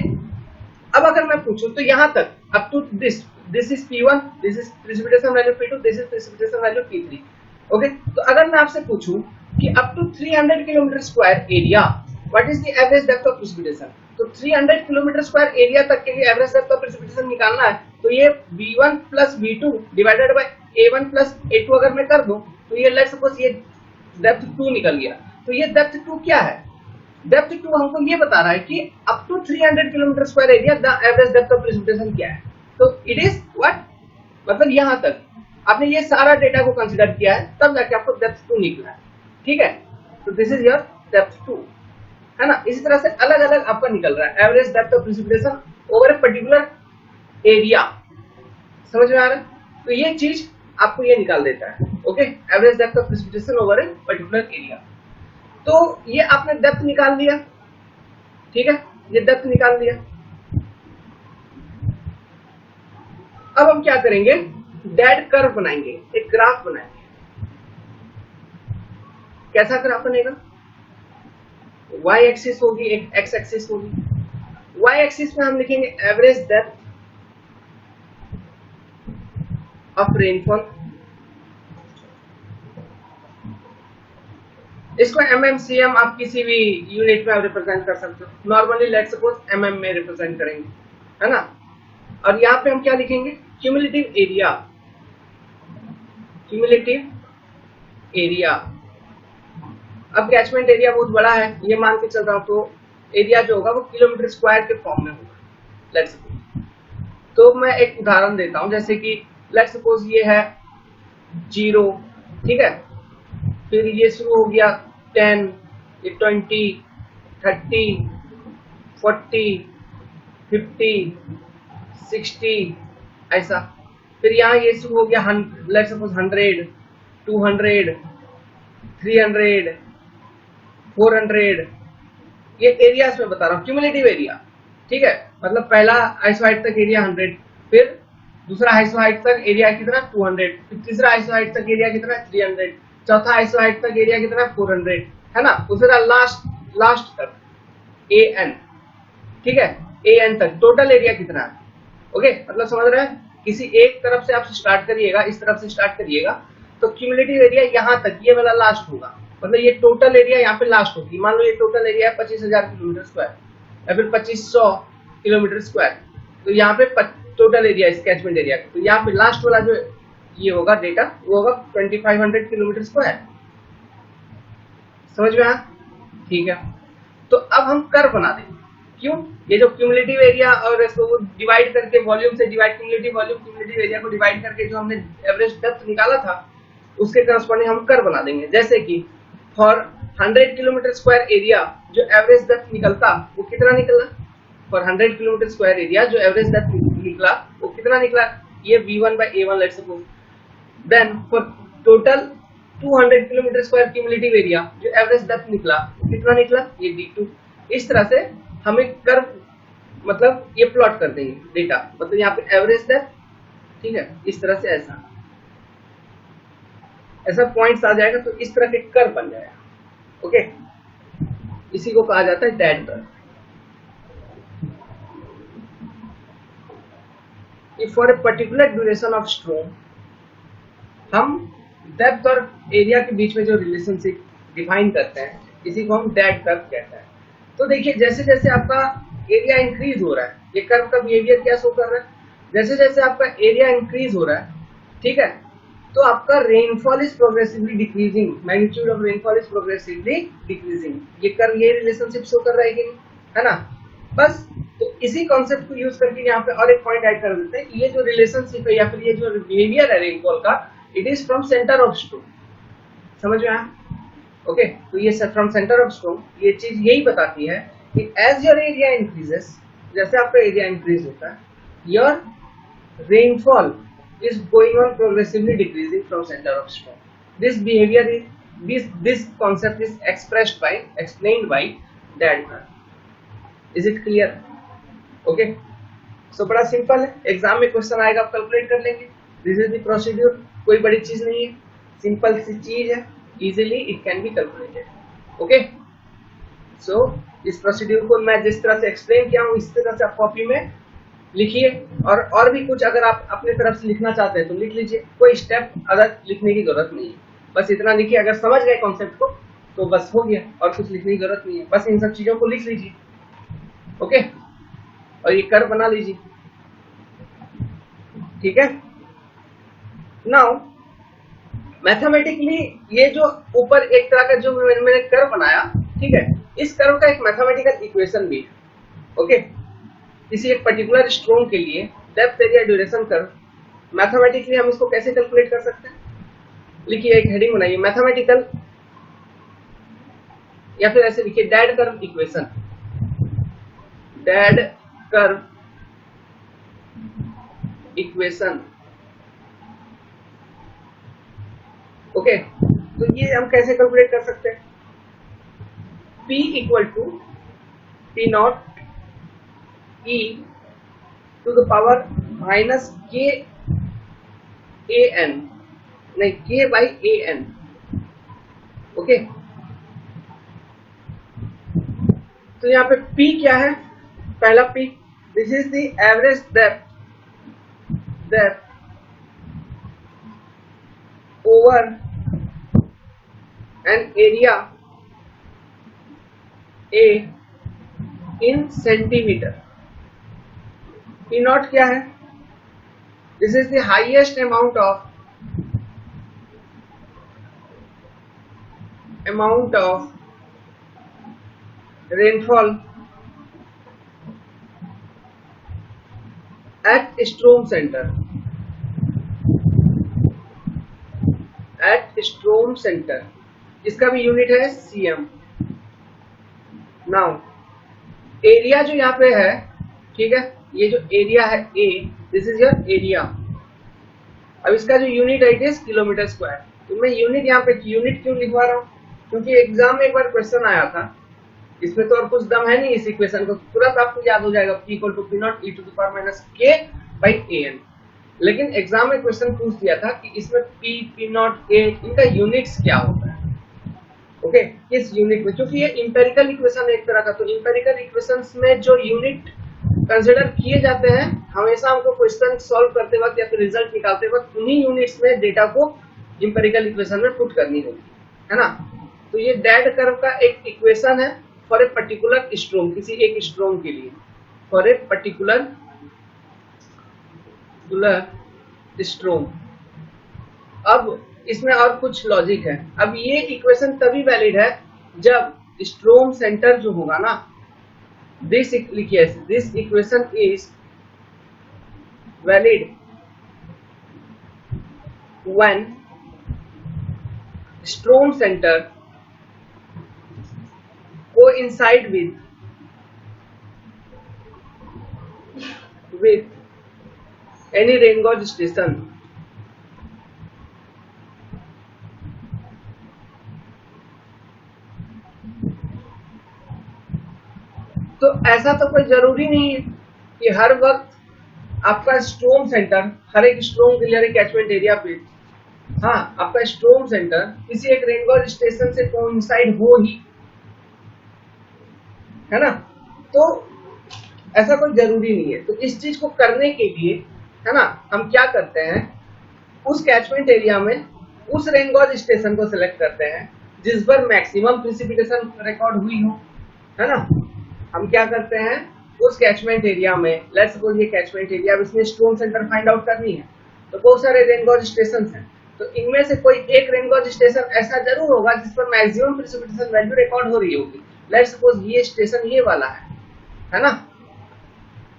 अब अगर मैं पूछूं तो यहां तक up to this is P1, this is precipitation value P2, this is precipitation value P3, okay. तो अगर मैं आपसे पूछूं कि up to 300 kilometre square area what is the average depth of precipitation, तो 300 किलोमीटर स्क्वायर एरिया तक के लिए एवरेज डेप्थ ऑफ प्रेसिपिटेशन निकालना है, तो ये V1 plus V2 divided by A1 plus A2 अगर मैं कर दूं, तो ये लेट्स सपोज ये डेप्थ 2 निकल गया। तो ये डेप्थ 2 क्या है, डेप्थ 2 हमको ये बता रहा है कि up to 300 kilometre square area the average depth of precipitation क्या है। तो इट इज व्हाट, मतलब यहां तक आपने ये सारा डेटा को कंसीडर किया है, तब जाके आपको डेप्थ 2 निकला है, ठीक है। तो दिस इज योर डेप्थ 2, है ना। इसी तरह से अलग अलग आपका निकल रहा है average depth of precipitation over a particular area, समझ में आ रहा है। तो ये चीज आपको ये निकाल देता है, okay, average depth of precipitation over a particular area. तो ये आपने डेप्थ निकाल दिया, ठीक है, ये डेप्थ निकाल दिया। अब हम क्या करेंगे, डेड कर्व बनाएंगे, एक ग्राफ बनाएंगे। कैसा ग्राफ बनेगा, y एक्सिस होगी, एक x एक्सिस होगी। y एक्सिस में हम लिखेंगे एवरेज डेप्थ ऑफ रेनफॉल, इसको MMCM आप किसी भी यूनिट में आप रिप्रेजेंट कर सकते हो, नॉर्मली लेट्स सपोज mm में रिप्रेजेंट करेंगे, है ना। और यहाँ पे हम क्या लिखेंगे, क्यूमुलेटिव एरिया, क्यूमुलेटिव एरिया। अब कैचमेंट एरिया बहुत बड़ा है, ये मान के चल रहा हूं, तो एरिया जो होगा वो किलोमीटर स्क्वायर के फॉर्म में होगा, लेट्स सपोज। तो मैं एक उदाहरण देता हूं, जैसे कि लेट्स सपोज ये है 0, ठीक है, फिर ये शुरू हो गया 10, ये 20, 30, 40, 50, 60 ऐसा। फिर यहाँ ये शुरू हो गया लेट्स सपोज 100, 200, 300, 400। ये एरियाज में बता रहा हूँ, क्यूमुलेटिव एरिया, ठीक है। मतलब पहला आइसोहाइट तक एरिया 100, फिर दूसरा आइसोहाइट तक एरिया कितना 200, फिर तीसरा आइसोहाइट तक एरिया कितना 300, चौथा आइसोहाइट तक एरिया कितना 400, है ना। उसी तरह लास्ट तक AN, ठीक है, AN तक टोटल एरिया कितना है। ओके, मतलब समझ रहे हैं, किसी एक तरफ से आप स्टार्ट करिएगा, इस तरफ से स्टार्ट करिएगा, तो क्यूमुलेटिव एरिया यहाँ तक, ये वाला लास्ट होगा, मतलब ये टोटल एरिया यहाँ पे लास्ट होगी। मान लो ये टोटल एरिया है 25,000 किलोमीटर स्क्वायर या फिर 2500 किलोमीटर स्क्वायर, तो यहाँ पे टोटल एरिया कैचमेंट एरिया, तो यहाँ पे लास्ट वाला जो ये होगा डेटा वो होगा 2500 किलोमीटर स्क्वायर। समझ में आया, ठीक है। तो अब हम कर्व बना देंगे। क्यों? ये जो क्यूमुलेटिव एरिया और इसको डिवाइड करके वॉल्यूम से डिवाइड, क्यूमुलेटिव एरिया को डिवाइड करके जो हमने एवरेज डेप्थ निकाला था, उसके करस्पॉन्डिंग हम कर्व बना देंगे। जैसे कि फॉर 100 किलोमीटर स्क्वायर एरिया जो एवरेज डेप्थ निकलता वो कितना निकला, फॉर 100 किलोमीटर स्क्वायर एरिया जो एवरेज डेप्थ निकला वो कितना निकला, ये V1/A1 let's suppose. Then for total 200 kilometre square cumulative area जो एवरेज डेप्थ निकला वो कितना निकला, ये D2। इस तरह से हमें कर्व, मतलब ये प्लॉट कर देंगे डेटा, मतलब यहाँ पे एवरेज डेप्थ, ठीक है, इस तरह से ऐसा पॉइंट्स आ जाएगा, तो इस तरह के कर्व बन जाएगा। ओके, इसी को कहा जाता है dad curve. If for a particular duration of storm, हम डेप्थ और एरिया के बीच में जो रिलेशनशिप डिफाइन करते हैं, इसी को हम डेड कर्व कहते हैं। तो देखिए, जैसे जैसे आपका एरिया इंक्रीज हो रहा है, ये कर्व का बिहेवियर क्या शो कर रहा है, जैसे जैसे आपका एरिया इंक्रीज हो रहा है, ठीक है, तो आपका rainfall is progressively decreasing, magnitude of rainfall is progressively decreasing. ये कर्व ये रिलेशनशिप शो कर रहा है कि नहीं, है ना। बस तो इसी कॉन्सेप्ट को यूज करके यहाँ पे और एक पॉइंट ऐड कर देते हैं कि ये जो रिलेशनशिप है या फिर ये जो बिहेवियर है रेनफॉल का, it is from centre of stone. समझ में आया? ओके, तो ये फ्रॉम सेंटर ऑफ स्टोन, ये चीज यही बताती है कि एज योर एरिया इंक्रीजेस, जैसे आपका एरिया इंक्रीज होता है, your rainfall is going on progressively decreasing from center of storm. This behavior is this concept is explained by that curve. Is it clear? Okay. So बड़ा सिंपल है, एग्जाम में क्वेश्चन आएगा आप कैलकुलेट कर लेंगे। दिस इज द प्रोसीड्यूर, कोई बड़ी चीज नहीं है, सिंपल सी चीज है, easily it can be calculated. Okay, so इस प्रोसीड्यूर को मैं जिस तरह से एक्सप्लेन किया हूँ, इस तरह से आप कॉपी में लिखिए, और भी कुछ अगर आप अपने तरफ से लिखना चाहते हैं तो लिख लीजिए, कोई स्टेप अदर लिखने की जरूरत नहीं है, बस इतना लिखिए। अगर समझ गए कॉन्सेप्ट को तो बस हो गया, और कुछ लिखने की जरूरत नहीं है, बस इन सब चीजों को लिख लीजिए। ओके, और ये कर्व बना लीजिए, ठीक है। नाउ मैथमेटिकली ये जो ऊपर एक तरह का जो मैंने कर्व बनाया, ठीक है, इस कर्व का एक मैथमेटिकल इक्वेशन भी है। ओके, किसी एक पर्टिकुलर स्ट्रोम के लिए depth area duration curve, mathematically हम इसको कैसे कैलकुलेट कर सकते हैं, लिखिए, एक हेडिंग बनाइए, मैथमेटिकल, या फिर ऐसे लिखिए DAD curve equation, DAD curve equation. Okay, तो ये हम कैसे कैलकुलेट कर सकते हैं, P equal to P not E to the power minus K AN, नहीं, K by AN। ओके, तो यहाँ पे P क्या है, पहला P, this is the average depth over an area A in centimetre. P not क्या है, this is the highest amount of rainfall at storm centre, at storm centre, इसका भी यूनिट है cm। नाउ एरिया जो यहाँ पे है, ठीक है, ये जो एरिया है A, this is your area. अब इसका जो यूनिट है इट इज किलोमीटर स्क्वायर। तो मैं यूनिट यहाँ पे यूनिट क्यों लिखवा रहा हूँ, क्योंकि एग्जाम में एक बार क्वेश्चन आया था, इसमें तो और कुछ दम है नहीं इस इक्वेशन को, तुरंत आपको याद हो जाएगा P equal to P not e to the power minus k by an। लेकिन एग्जाम में क्वेश्चन पूछ दिया था कि इसमें P, P नॉट, a इनका यूनिट्स क्या होता है, ओके, किस यूनिट में, क्योंकि ये इंपेरिकल इक्वेशन एक तरह का, तो इंपेरिकल इक्वेशंस में जो यूनिट कंसिडर किए जाते हैं, हमेशा हमको क्वेश्चन सॉल्व करते वक्त या फिर रिजल्ट निकालते वक्त उन्हीं यूनिट्स में डेटा को इंपेरिकल इक्वेशन में पुट करनी होगी, है ना। तो ये डेड कर्व का एक इक्वेशन है फॉर ए पर्टिकुलर स्ट्रोम, किसी एक स्ट्रोम के लिए, फॉर ए पर्टिकुलर स्ट्रोम। अब इसमें और कुछ लॉजिक है। अब ये इक्वेशन तभी वैलिड है जब स्ट्रोम सेंटर जो होगा ना, दिस लिखिए, this equation is valid when स्ट्रोम centre coincide with any rain gauge station, तो ऐसा तो कोई जरूरी नहीं है कि हर वक्त आपका स्ट्रोम सेंटर हर एक स्ट्रोम के लिए कैचमेंट एरिया पे, हाँ, आपका स्ट्रोम सेंटर किसी एक रेन गॉज स्टेशन से कोइंसाइड हो ही, है ना। तो ऐसा कोई जरूरी नहीं है। तो इस चीज को करने के लिए, है ना, हम क्या करते हैं, उस कैचमेंट एरिया में उस रेन गॉज स्टेशन को सिलेक्ट करते हैं जिस पर मैक्सिमम प्रेसिपिटेशन रिकॉर्ड हुई हो, है ना। हम क्या करते हैं, उस कैचमेंट एरिया में, लेट्स सपोज ये कैचमेंट एरिया, अब इसमें स्ट्रोम सेंटर फाइंड आउट करनी है, तो बहुत सारे रेन गॉज स्टेशन हैं, तो इनमें से कोई एक रेन गॉज स्टेशन ऐसा जरूर होगा जिस पर मैक्सिमम प्रेसिपिटेशन वैल्यू रिकॉर्ड हो रही होगी। लेट्स सपोज ये स्टेशन ये वाला है ना,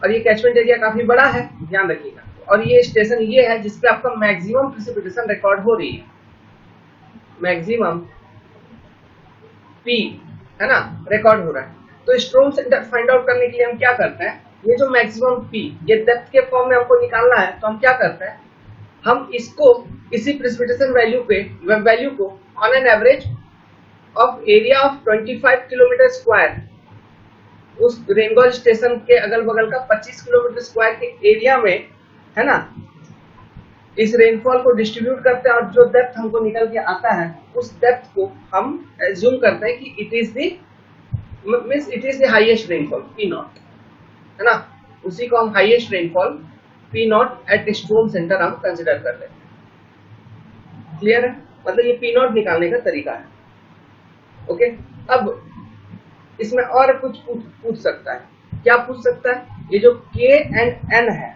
और ये कैचमेंट एरिया काफी बड़ा है, ध्यान रखिएगा, और ये स्टेशन ये है जिसपे आपका मैक्सिमम प्रेसिपिटेशन रिकॉर्ड हो रही है, मैक्सिमम P, है ना, रिकॉर्ड हो रहा है। तो स्ट्रोम सेंटर फाइंड आउट करने के लिए हम क्या करते हैं, ये जो मैक्सिमम P, ये डेप्थ के फॉर्म में हमको निकालना है, तो हम क्या करते हैं, हम इसको इसी प्रेसिपिटेशन वैल्यू को on an average of area of 25 kilometre square, उस रेन गॉज स्टेशन के अगल बगल का 25 किलोमीटर स्क्वायर के एरिया में, है ना, इस रेनफॉल को डिस्ट्रीब्यूट करते हैं, और जो डेप्थ हमको निकल के आता है उस डेप्थ को हम एज्यूम करते हैं कि it is the highest rainfall P not, है ना, उसी को हम highest rainfall P not at storm centre हम कंसिडर कर लेते हैं। क्लियर है, मतलब ये P नॉट निकालने का तरीका है, ओके। अब इसमें और कुछ पूछ सकता है, क्या पूछ सकता है, ये जो K एंड N है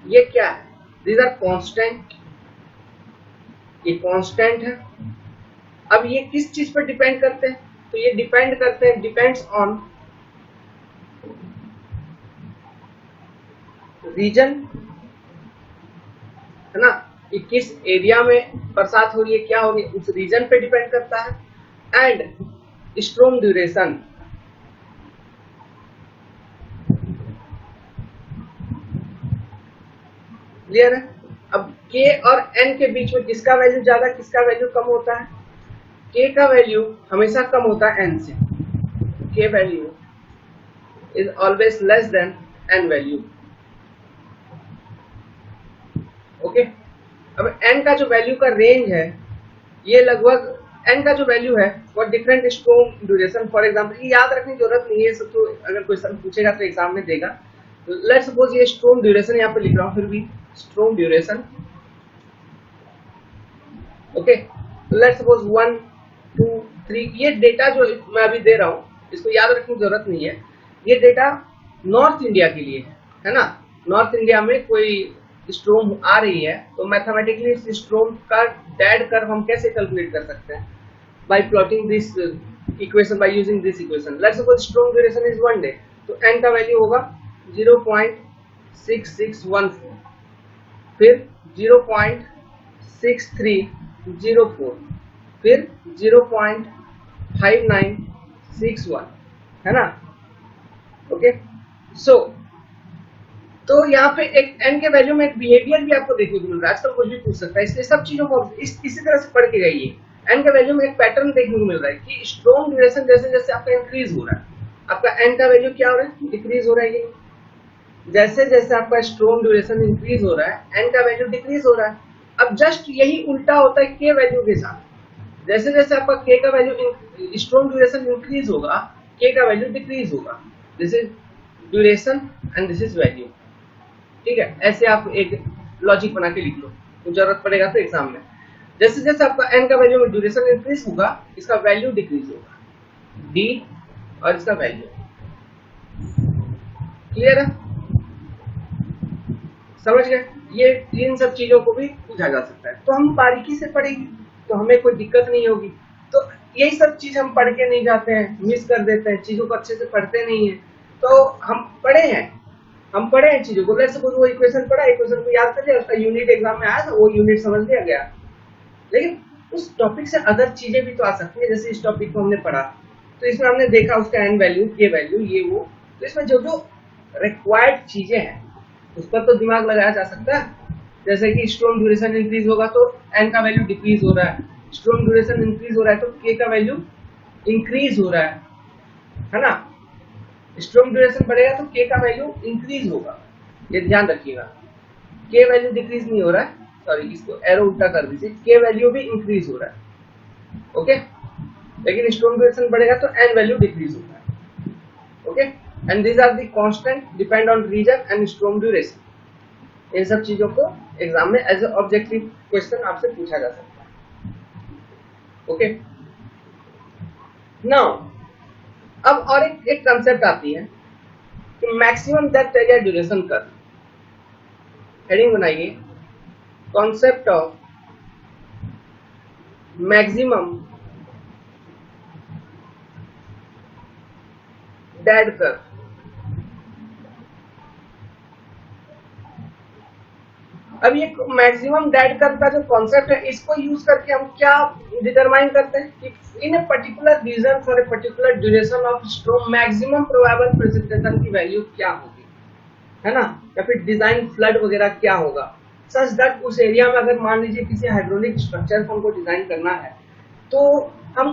ये क्या है, दीज आर कांस्टेंट, ये कांस्टेंट है। अब ये किस चीज पर डिपेंड करते हैं, तो ये डिपेंड करते हैं, डिपेंड्स ऑन रीजन, है ना, ये किस एरिया में बरसात हो रही है, क्या हो रही है, उस रीजन पे डिपेंड करता है, एंड स्ट्रोम ड्यूरेशन, क्लियर है। अब K और N के बीच में किसका वैल्यू ज्यादा किसका वैल्यू कम होता है, K का वैल्यू हमेशा कम होता है N से, K value is always less than N value, okay. अब N का जो वैल्यू का रेंज है, ये लगभग N का जो वैल्यू है वो डिफरेंट स्ट्रोम ड्यूरेशन, फॉर एग्जांपल ये याद रखने की जरूरत नहीं है, सब तो अगर क्वेश्चन पूछेगा तो एग्जाम में देगा। लेट्स सपोज ये स्ट्रोम ड्यूरेशन यहाँ पे लिख रहा हूँ, फिर भी स्ट्रोम ड्यूरेशन, ओके। लेट्स सपोज 1 2 3, ये डेटा जो मैं अभी दे रहा हूँ इसको याद रखने की जरूरत नहीं है, ये डेटा नॉर्थ इंडिया के लिए है ना। नॉर्थ इंडिया में कोई स्ट्रोम आ रही है तो मैथमेटिकली इस स्ट्रोम का डेड कर्व हम कैसे कैलकुलेट कर सकते हैं, bye plotting this equation, by using this equation. Let's suppose स्ट्रोम duration is 1 day, तो n का वैल्यू होगा 0.6 0.6614, फिर 0.6304, फिर 0.5961, है ना। ओके, सो तो यहाँ पे एक n के वैल्यू में एक बिहेवियर भी आपको देखने को मिल रहा है। आजकल कुछ भी पूछ सकता है, इसलिए सब चीजों को इसी तरह से पढ़ के जाइए। n के वैल्यू में एक पैटर्न देखने को मिल रहा है कि स्ट्रॉन्ग ड्यूरेशन जैसे जैसे आपका इंक्रीज हो रहा है, आपका n का वैल्यू क्या हो रहा है, डिक्रीज हो रहा है। ये जैसे जैसे आपका स्ट्रॉन्ग ड्यूरेशन इंक्रीज हो रहा है, n का वैल्यू डिक्रीज हो रहा है। अब जस्ट यही उल्टा होता है k वैल्यू के साथ। जैसे जैसे आपका k का वैल्यू स्ट्रॉन्ग ड्यूरेशन इंक्रीज होगा, k का वैल्यू डिक्रीज होगा। This is duration and this is value. ठीक है, ऐसे आप एक लॉजिक बना के लिख लो, तो जरूरत पड़ेगा तो एग्जाम में। जैसे जैसे आपका n का वैल्यू में ड्यूरेशन इंक्रीज होगा, इसका वैल्यू डिक्रीज होगा, d और इसका वैल्यू। क्लियर है, समझ गए। ये इन सब चीजों को भी पूछा जा सकता है, तो हम बारीकी से पढ़ेंगे तो हमें कोई दिक्कत नहीं होगी। तो यही सब चीज हम पढ़ के नहीं जाते हैं, मिस कर देते हैं, चीजों को अच्छे से पढ़ते नहीं है। तो हम पढ़े हैं चीजों को। जैसे वो इक्वेशन पढ़ा, इक्वेशन को याद कर लिया, उसका यूनिट एग्जाम में आया तो वो यूनिट समझ लिया गया। लेकिन उस टॉपिक से अदर चीजें भी तो आ सकती है। जैसे इस टॉपिक को हमने पढ़ा तो इसमें हमने देखा उसका एन वैल्यू, के वैल्यू, ये वो, तो इसमें जो जो रिक्वायर्ड चीजें हैं उस पर तो दिमाग लगाया जा सकता है। जैसे कि स्ट्रॉन्ग ड्यूरेशन इंक्रीज होगा तो एन का वैल्यू डिक्रीज हो रहा है, स्ट्रॉन्ग ड्यूरेशन इंक्रीज हो रहा है तो के का वैल्यू इंक्रीज हो रहा है ना। स्ट्रॉन्ग ड्यूरेशन बढ़ेगा तो के का वैल्यू इंक्रीज होगा, ये ध्यान रखिएगा। के वैल्यू डिक्रीज नहीं हो रहा है, सॉरी इसको एरो उल्टा कर दीजिए, के वैल्यू भी इंक्रीज हो रहा है। ओके, लेकिन स्ट्रॉन्ग ड्यूरेशन बढ़ेगा तो एन वैल्यू डिक्रीज होगा। Okay, and these are the constant depend on region and storm duration. इन सब चीजों को एग्जाम में एज ए ऑब्जेक्टिव क्वेश्चन आपसे पूछा जा सकता है। ओके, नाउ अब और एक कंसेप्ट आती है कि maximum depth area duration curve. Heading बनाइए, concept of maximum DAD curve. अब ये मैक्सिमम डेड कर्व का जो कॉन्सेप्ट है, इसको यूज करके हम क्या डिटरमाइन करते हैं कि in a particular region for a particular duration of storm maximum probable precipitation की वैल्यू क्या होगी, है ना, या फिर डिजाइन फ्लड वगैरह क्या होगा, सच दैट उस एरिया में अगर मान लीजिए किसी हाइड्रोलिक स्ट्रक्चर को हमको डिजाइन करना है तो हम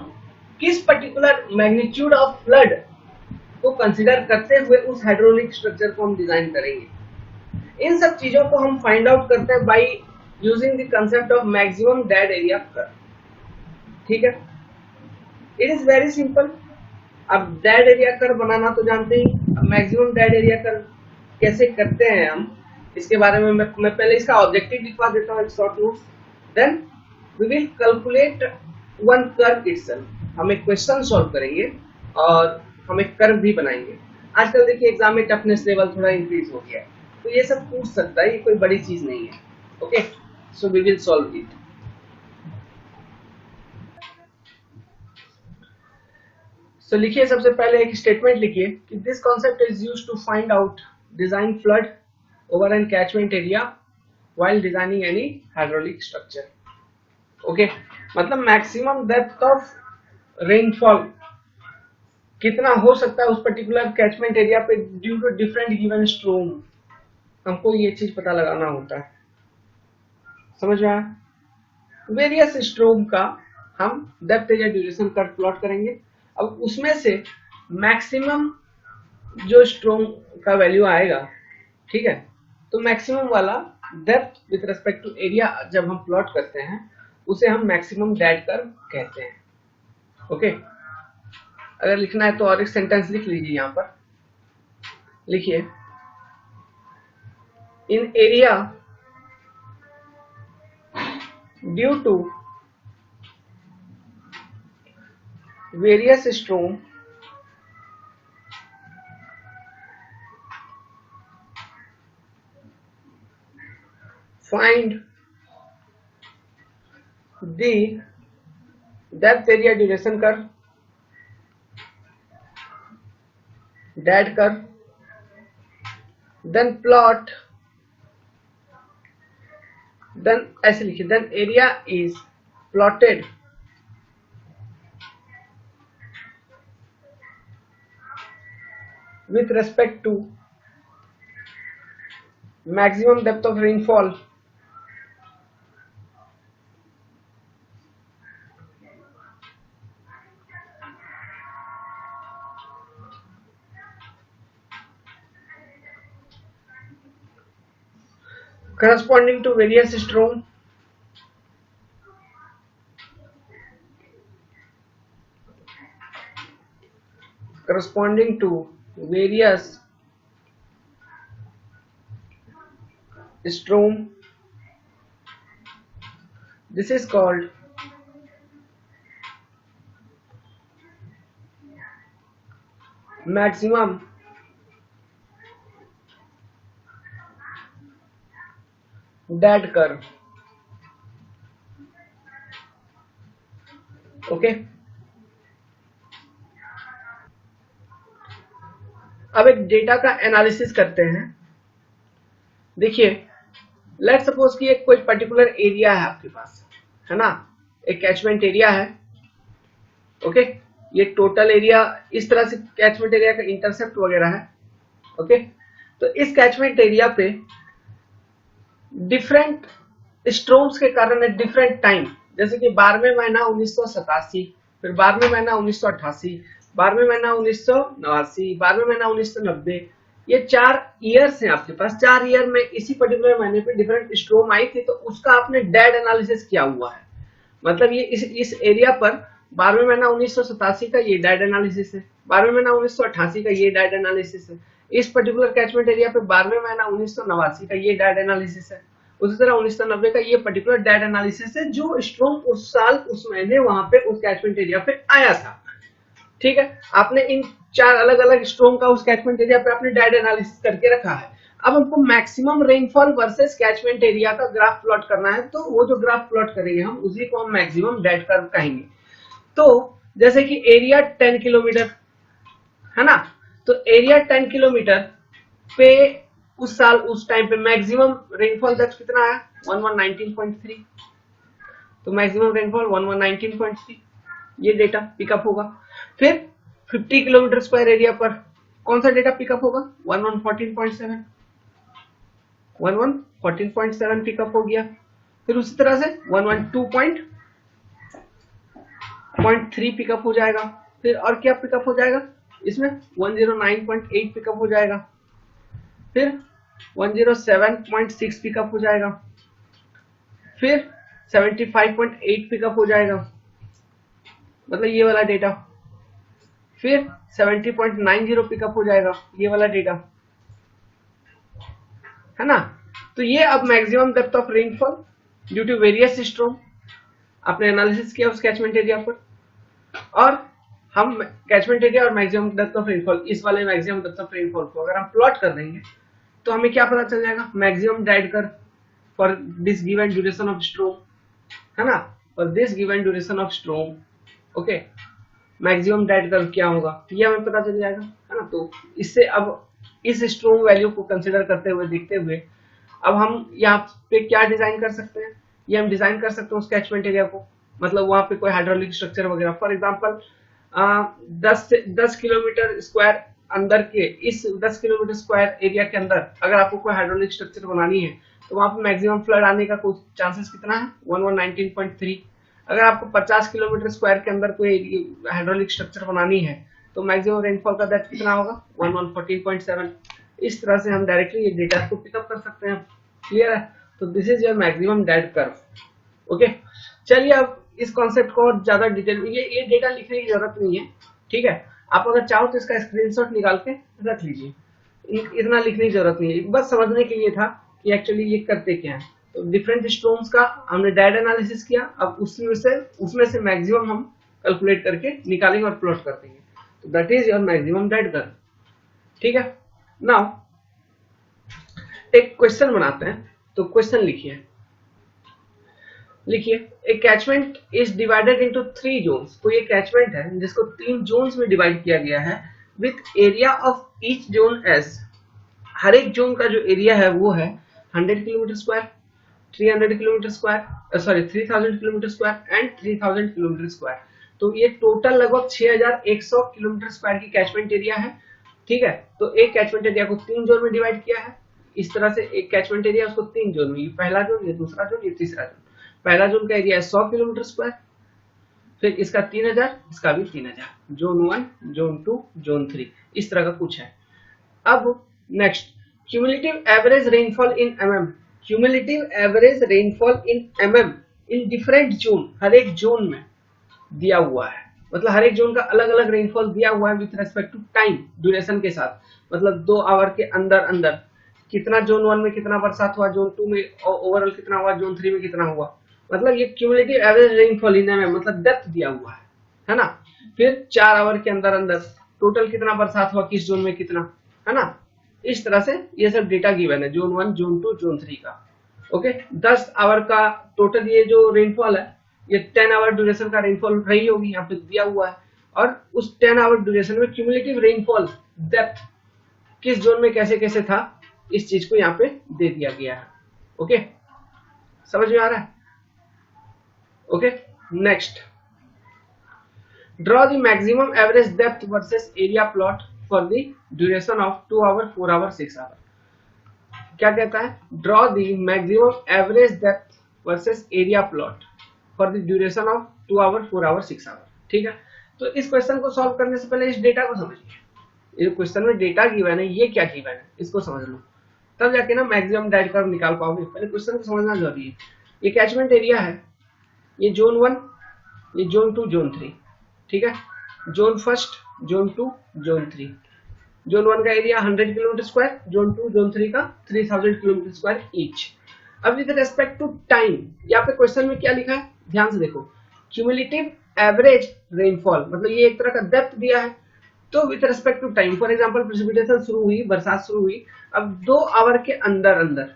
किस पर्टिकुलर मैग्नीट्यूड ऑफ फ्लड को कंसिडर करते हुए उस हाइड्रोलिक स्ट्रक्चर को हम डिजाइन करेंगे। इन सब चीजों को हम फाइंड आउट करते हैं by using the concept of maximum dead area curve. ठीक है, इट इज वेरी सिंपल। अब डेड एरिया कर्व बनाना तो जानते ही, अब मैक्सिमम डेड एरिया कर्व कैसे करते हैं हम, इसके बारे में मैं पहले इसका ऑब्जेक्टिव लिखवा देता हूँ, short notes. Then we will calculate one curve itself. हम एक क्वेश्चन सॉल्व करेंगे और हम एक कर्व भी बनाएंगे। आजकल देखिए एग्जाम में टफनेस लेवल थोड़ा इंक्रीज हो गया है, तो ये सब पूछ सकता है, ये कोई बड़ी चीज नहीं है। Okay, so we will solve it. So लिखिए, सबसे पहले एक स्टेटमेंट लिखिए कि this concept is used to find out design flood over an catchment area while designing any hydraulic structure. Okay, मतलब मैक्सिमम डेप्थ ऑफ रेनफॉल कितना हो सकता है उस पर्टिकुलर कैचमेंट एरिया पे due to different given storm, हमको ये चीज पता लगाना होता है। समझ में आया? वेरियस स्ट्रोम का हम depth area duration curve plot करेंगे। अब उसमें से मैक्सिमम जो स्ट्रोम का वैल्यू आएगा, ठीक है, तो मैक्सिमम वाला depth with respect to area जब हम प्लॉट करते हैं उसे हम मैक्सिमम डेड कर्व कहते हैं। ओके, अगर लिखना है तो और एक सेंटेंस लिख लीजिए। यहां पर लिखिए, in area due to various storm find the depth area duration curve, dead curve then plot, then ऐसे लिखिए, then area is plotted with respect to maximum depth of rainfall corresponding to various storm corresponding to various storm. This is called maximum DAD curve. Okay, अब एक डेटा का एनालिसिस करते हैं। देखिए, लेट सपोज कि एक कोई पर्टिकुलर एरिया है आपके पास, है ना, एक कैचमेंट एरिया है। ओके, ये टोटल एरिया इस तरह से कैचमेंट एरिया का इंटरसेप्ट वगैरह है। ओके, तो इस कैचमेंट एरिया पे डिफरेंट स्ट्रोम्स के कारण एट डिफरेंट टाइम, जैसे कि 12वें महीना 1987, फिर 12वें महीना 1988, 12वें महीना 1989, 12वें महीना 1990, ये 4 ईयर्स हैं आपके पास। 4 ईयर में इसी पर्टिकुलर महीने पे डिफरेंट स्ट्रोम आई थी, तो उसका आपने डेड एनालिसिस किया हुआ है। मतलब ये इस एरिया पर 12वें महीना 1987 का ये डेड एनालिसिस है, 12वें महीना 1988 का ये डेड एनालिसिस है, इस पर्टिकुलर कैचमेंट एरिया पे 12वें महीना 1989 का ये डेड एनालिसिस है, उसी तरह 1990 का ये पर्टिकुलर डेड एनालिसिस है जो स्ट्रोम उस साल उस महीने वहां पे उस कैचमेंट एरिया पे आया था। ठीक है, आपने इन 4 अलग अलग स्ट्रोम का उस कैचमेंट एरिया पे आपने डेड एनालिसिस करके रखा है। अब हमको maximum rainfall versus catchment area का ग्राफ प्लॉट करना है, तो वो जो ग्राफ प्लॉट करेंगे हम उसी को हम मैक्सिमम डेड कर्व कहेंगे। तो जैसे कि एरिया 10 किलोमीटर है ना, तो एरिया 10 किलोमीटर पे उस साल उस टाइम पे मैक्सिमम रेनफॉल डेप्थ कितना आया, 1119.3, तो मैक्सिमम रेनफॉल 1119.3, ये डेटा पिकअप होगा। फिर 50 किलोमीटर स्क्वायर एरिया पर कौन सा डेटा पिकअप होगा, 1114.7, 1114.7 पिकअप हो गया। फिर उसी तरह से 112.3 पिकअप हो जाएगा। फिर और क्या पिकअप हो जाएगा इसमें, 109.8 पिकअप हो जाएगा। फिर 107.6 पिकअप हो जाएगा। फिर 75.8 पिकअप हो जाएगा, मतलब ये वाला डेटा। फिर 70.90 पिकअप हो जाएगा, ये वाला डेटा, है ना। तो ये अब maximum depth of rainfall due to various storm आपने एनालिसिस किया उस कैचमेंट एरिया पर, और हम कैचमेंट एरिया और मैक्सिमम डेप्थ ऑफ रेनफॉल, इस वाले मैक्सिमम डेप्थ ऑफ रेनफॉल को अगर हम प्लॉट कर देंगे तो हमें क्या पता चल जाएगा, maximum DAD curve for this given duration of स्ट्रोम, है ना, for this given duration of स्ट्रोम। Okay, maximum DAD curve क्या होगा ये हमें पता चल जाएगा, है ना। तो इससे अब इस स्ट्रोम वैल्यू को कंसिडर करते हुए, देखते हुए, अब हम यहाँ पे क्या डिजाइन कर सकते हैं, ये हम डिजाइन कर सकते हैं उस कैचमेंट एरिया को, मतलब वहां पे कोई हाइड्रोलिक स्ट्रक्चर वगैरह, फॉर एग्जांपल 10 किलोमीटर स्क्वायर अंदर के, इस 10 किलोमीटर स्क्वायर एरिया के अंदर अगर आपको कोई हाइड्रोलिक स्ट्रक्चर बनानी है तो वहां पे मैक्सिमम फ्लड आने का कुछ चांसेस कितना है, 1119.3। अगर आपको 50 किलोमीटर स्क्वायर के अंदर कोई हाइड्रोलिक स्ट्रक्चर बनानी है तो मैक्सिमम रेनफॉल का डेप्थ कितना होगा, 1114.7। इस तरह से हम डायरेक्टली ये डेटा को पिकअप कर सकते हैं। क्लियर है, तो this is your maximum DAD curve. Okay, चलिए अब इस कॉन्सेप्ट को और ज्यादा डिटेल में, ये डेटा लिखने की जरूरत नहीं है, ठीक है। आप अगर चाहो तो इसका स्क्रीनशॉट निकाल के रख लीजिए, इतना लिखने की जरूरत नहीं है, बस समझने के लिए था कि एक्चुअली ये करते क्या है। तो डिफरेंट स्ट्रोम्स का हमने डेड एनालिसिस किया, अब उसमें से मैक्सिमम हम कैलकुलेट करके निकालेंगे और प्लॉट कर देंगे, तो that is your maximum DAD curve. ठीक है, नाउ एक क्वेश्चन बनाते हैं, तो क्वेश्चन लिखिए a catchment is divided into 3 zones. तो ये कैचमेंट है जिसको 3 जोन्स में डिवाइड किया गया है, with area of each zone as हर एक जोन का जो एरिया है वो है 100 kilometre square, 300 kilometre square, sorry 3000 kilometre square and 3000 kilometre square. तो ये टोटल लगभग 6100 किलोमीटर स्क्वायर की कैचमेंट एरिया है। ठीक है, तो एक कैचमेंट एरिया को 3 जोन में डिवाइड किया है। इस तरह से एक कैचमेंट एरिया उसको 3 जोन में, ये पहला जोन, ये दूसरा जोन, ये तीसरा जोन। पहला जोन का एरिया है 100 किलोमीटर स्क्वायर, फिर इसका 3000, इसका भी 3000, जोन 1, जोन 2, जोन 3, इस तरह का कुछ है। अब next, cumulative average rainfall in mm. Cumulative average rainfall in mm in different zone, हर एक जोन में दिया हुआ है। मतलब हर एक जोन का अलग अलग रेनफॉल दिया हुआ है with respect to time, duration के साथ। मतलब 2 आवर के अंदर अंदर कितना जोन 1 में कितना बरसात हुआ, जोन 2 में ओवरऑल कितना हुआ, जोन 3 में कितना हुआ। मतलब ये cumulative average rainfall in MM, मतलब डेप्थ दिया हुआ है ना। फिर 4 आवर के अंदर अंदर टोटल कितना बरसात हुआ, किस जोन में कितना, है ना। इस तरह से ये सब डेटा गिवन है, जोन 1, जोन 2, जोन 3 का। ओके, 10 आवर का टोटल ये जो रेनफॉल है, ये 10 आवर ड्यूरेशन का रेनफॉल रही होगी, यहाँ पे दिया हुआ है। और उस 10 आवर ड्यूरेशन में क्यूमुलेटिव रेनफॉल डेप्थ किस जोन में कैसे कैसे था, इस चीज को यहाँ पे दे दिया गया है। ओके, समझ में आ रहा है। Okay, next, draw the maximum average depth versus area plot for the duration of 2 hour, 4 hour, 6 hour. क्या कहता है, draw the maximum average depth versus area plot for the duration of 2 hour, 4 hour, 6 hour. ठीक है, तो इस क्वेश्चन को सॉल्व करने से पहले इस डेटा को समझिए। ये क्वेश्चन में डेटा गिवन है, ये क्या गिवन है, इसको समझ लो, तब जाके ना मैक्सिमम डाइट कर्व निकाल पाओगे। पहले क्वेश्चन को समझना जरूरी है। ये कैचमेंट एरिया है, ये जोन 1, ये जोन 2, जोन 3। ठीक है, जोन 1, जोन 2, जोन 3। जोन 1 का area 100 kilometre square, zone 2, zone 3 का 3000 किलोमीटर स्क्वायर ईच। अब विद रेस्पेक्ट टू टाइम, यहाँ पे क्वेश्चन में क्या लिखा है, ध्यान से देखो, क्यूमुलेटिव एवरेज रेनफॉल, मतलब ये एक तरह का डेप्थ दिया है। तो with respect to time, for example precipitation शुरू हुई, बरसात शुरू हुई, अब 2 आवर के अंदर अंदर,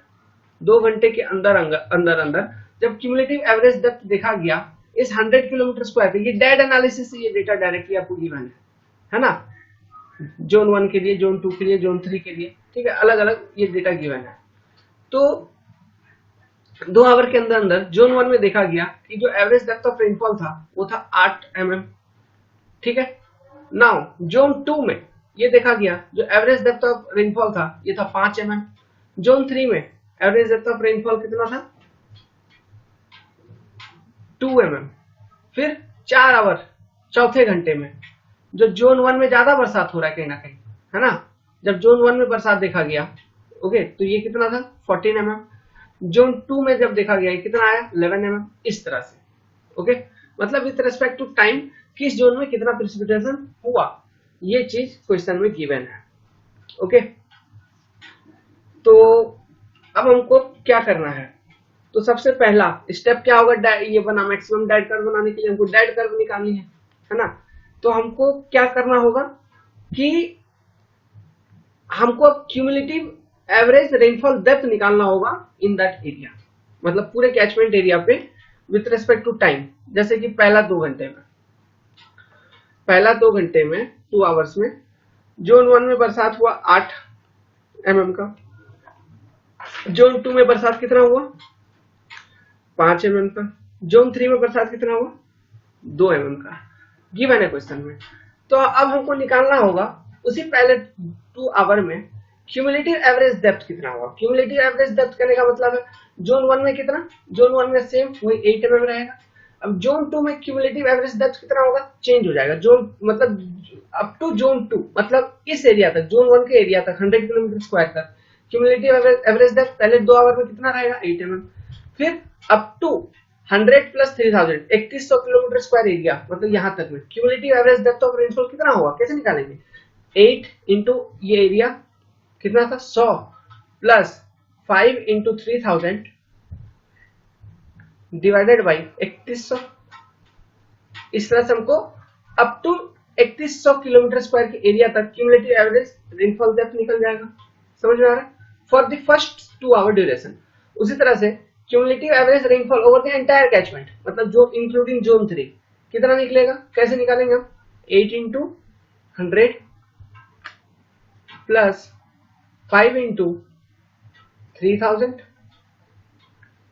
2 घंटे के अंदर अंदर अंदर जब क्यूमुलेटिव एवरेज डेप्थ देखा गया इस 100 किलोमीटर स्क्वायर पे, ये डेड एनालिसिस से ये डेटा डायरेक्टली आपको गिवन है ना। जोन 1 के लिए, जोन 2 के लिए, जोन 3 के लिए, ठीक है, अलग अलग ये डेटा गिवन है। तो 2 आवर के अंदर अंदर जोन 1 में देखा गया कि जो एवरेज डेप्थ ऑफ रेनफॉल था वो था 8 mm। ठीक है, नाउ जोन 2 में ये देखा गया जो एवरेज डेप्थ ऑफ रेनफॉल था ये था 5 mm। जोन 3 में एवरेज डेप्थ ऑफ रेनफॉल कितना था, 2 mm। फिर 4 आवर, चौथे घंटे में जो जोन 1 में ज्यादा बरसात हो रहा है कहीं ना कहीं, है ना, जब जोन 1 में बरसात देखा गया, ओके, तो ये कितना था, 14 mm। जोन 2 में जब देखा गया कितना आया, 11 mm। इस तरह से, ओके, मतलब विथ रेस्पेक्ट टू टाइम किस जोन में कितना प्रेसिपिटेशन हुआ, ये चीज क्वेश्चन में गिवन है। ओके, तो अब हमको क्या करना है, तो सबसे पहला स्टेप क्या होगा, ये बना मैक्सिमम डाइट कर्व बनाने के लिए हमको डाइट कर्व निकालनी है ना। तो हमको क्या करना होगा कि हमको क्यूमुलेटिव एवरेज रेनफॉल डेप्थ निकालना होगा इन दैट एरिया, मतलब पूरे कैचमेंट एरिया पे विथ रेस्पेक्ट टू टाइम। जैसे कि पहला 2 घंटे में 2 आवर्स में जोन 1 में बरसात हुआ 8 mm का, जोन 2 में बरसात कितना हुआ, 5 mm का, जोन 3 में बरसात कितना हुआ, 2 mm का, गिवन है क्वेश्चन में। तो अब हमको निकालना होगा उसी पहले 2 आवर में क्यूमुलेटिव एवरेज डेप्थ कितना होगा। क्यूमुलेटिव एवरेज डेप्थ करने का मतलब है जोन 1 में कितना, जोन 1 में सेम वही 8 mm रहेगा। अब जोन 2 में क्यूमुलेटिव एवरेज डेप्थ कितना होगा, चेंज हो जाएगा, जोन मतलब अप टू जोन 2, मतलब इस एरिया तक, जोन 1 के एरिया तक 100 किलोमीटर स्क्वायर तक क्यूमुलेटिव एवरेज डेप्थ पहले 2 आवर में कितना रहेगा, 8 mm। फिर up to 100 plus 3000, 3100 kilometre square area, मतलब यहाँ तक में cumulative average depth of rainfall कितना होगा, कैसे निकालेंगे, 8 इंटू ये एरिया कितना था, 100 प्लस 5 इंटू 3000 डिवाइडेड बाई 3100। इस तरह से हमको अप टू 3100 किलोमीटर स्क्वायर के एरिया तक क्यूमुलेटिव एवरेज रेनफॉल डेप्थ निकल जाएगा। समझ में आ रहा है, for the first 2 hour duration. उसी तरह से cumulative average rainfall over the entire catchment, मतलब जो इंक्लूडिंग जोन 3 कितना निकलेगा, कैसे निकालेंगे हम, 8 into 100 plus 5 into 3000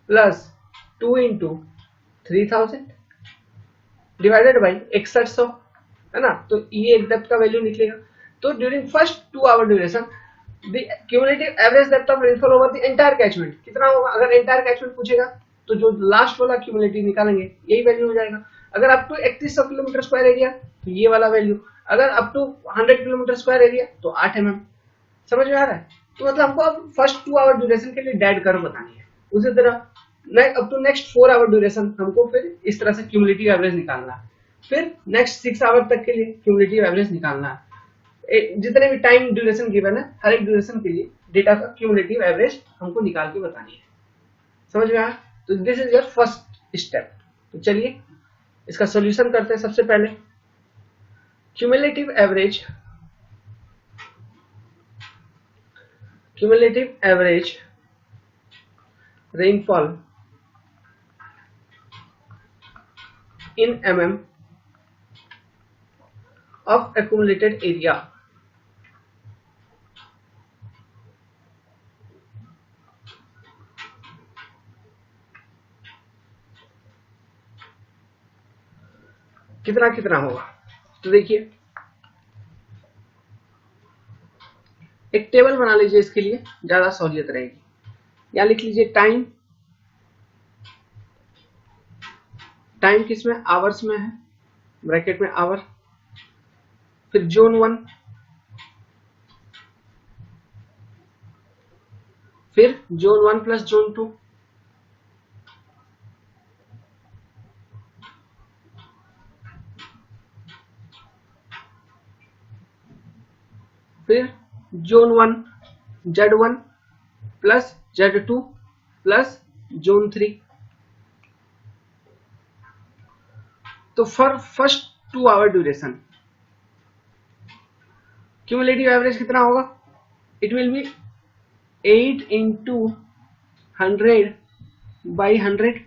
plus 2 into 3000 divided by 6100, है ना। तो ये एक डेप्थ का वैल्यू निकलेगा। तो during first 2 hour duration the cumulative average depth of rainfall over the entire catchment कितना होगा? अगर एंटायर कैचमेंट पूछेगा तो जो लास्ट वाला क्यूमुलेटिव निकालेंगे यही वैल्यू हो जाएगा। अगर up to 3100 kilometre square area तो ये वाला वैल्यू, अगर up to 100 kilometre square area तो 8 mm। समझ में आ रहा है? तो मतलब हमको अब फर्स्ट 2 आवर ड्यूरेशन के लिए डेड कर्व बतानी है। उसी तरह up to next 4 hour duration हमको फिर इस तरह से क्यूमुलेटिव एवरेज निकालना है। फिर नेक्स्ट 6 आवर तक के लिए क्यूमुलेटिव एवरेज निकालना है। जितने भी टाइम ड्यूरेशन गिवन है हर एक ड्यूरेशन के लिए डेटा का क्यूमुलेटिव एवरेज हमको निकाल के बतानी है। समझ में आया? तो this is your first step. तो चलिए इसका सॉल्यूशन करते हैं। सबसे पहले cumulative average rainfall in mm of accumulated area। कितना कितना होगा? तो देखिए एक टेबल बना लीजिए, इसके लिए ज्यादा सहूलियत रहेगी। यहां लिख लीजिए टाइम किसमें? आवर्स में है, ब्रैकेट में आवर, फिर जोन 1, फिर जोन 1 प्लस जोन 2, फिर zone 1 Z1 plus Z2 plus zone 3। तो for first 2 hour duration cumulative average कितना होगा? It will be 8 into 100 by 100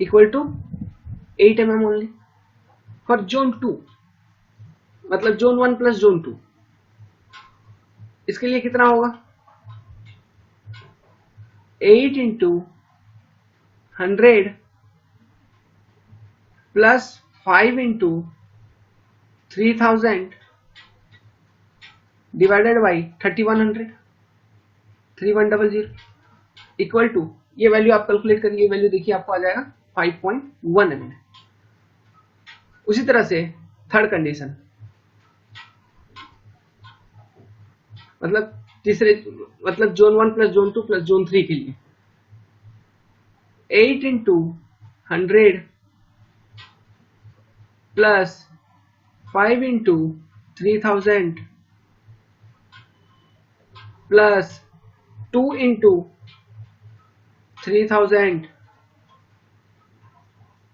equal to 8 mm only. For zone 2 मतलब जोन 1 प्लस जोन 2, इसके लिए कितना होगा? 8 into 100 plus 5 into 3000 divided by 3100 3100 equal to, ये वैल्यू आप कैलकुलेट करिए, ये वैल्यू देखिए आपको आ जाएगा 5.1 mm। उसी तरह से थर्ड कंडीशन मतलब zone 1 plus zone 2 plus zone 3 के लिए 8 into 100 plus 5 into 3000 plus 2 into 3000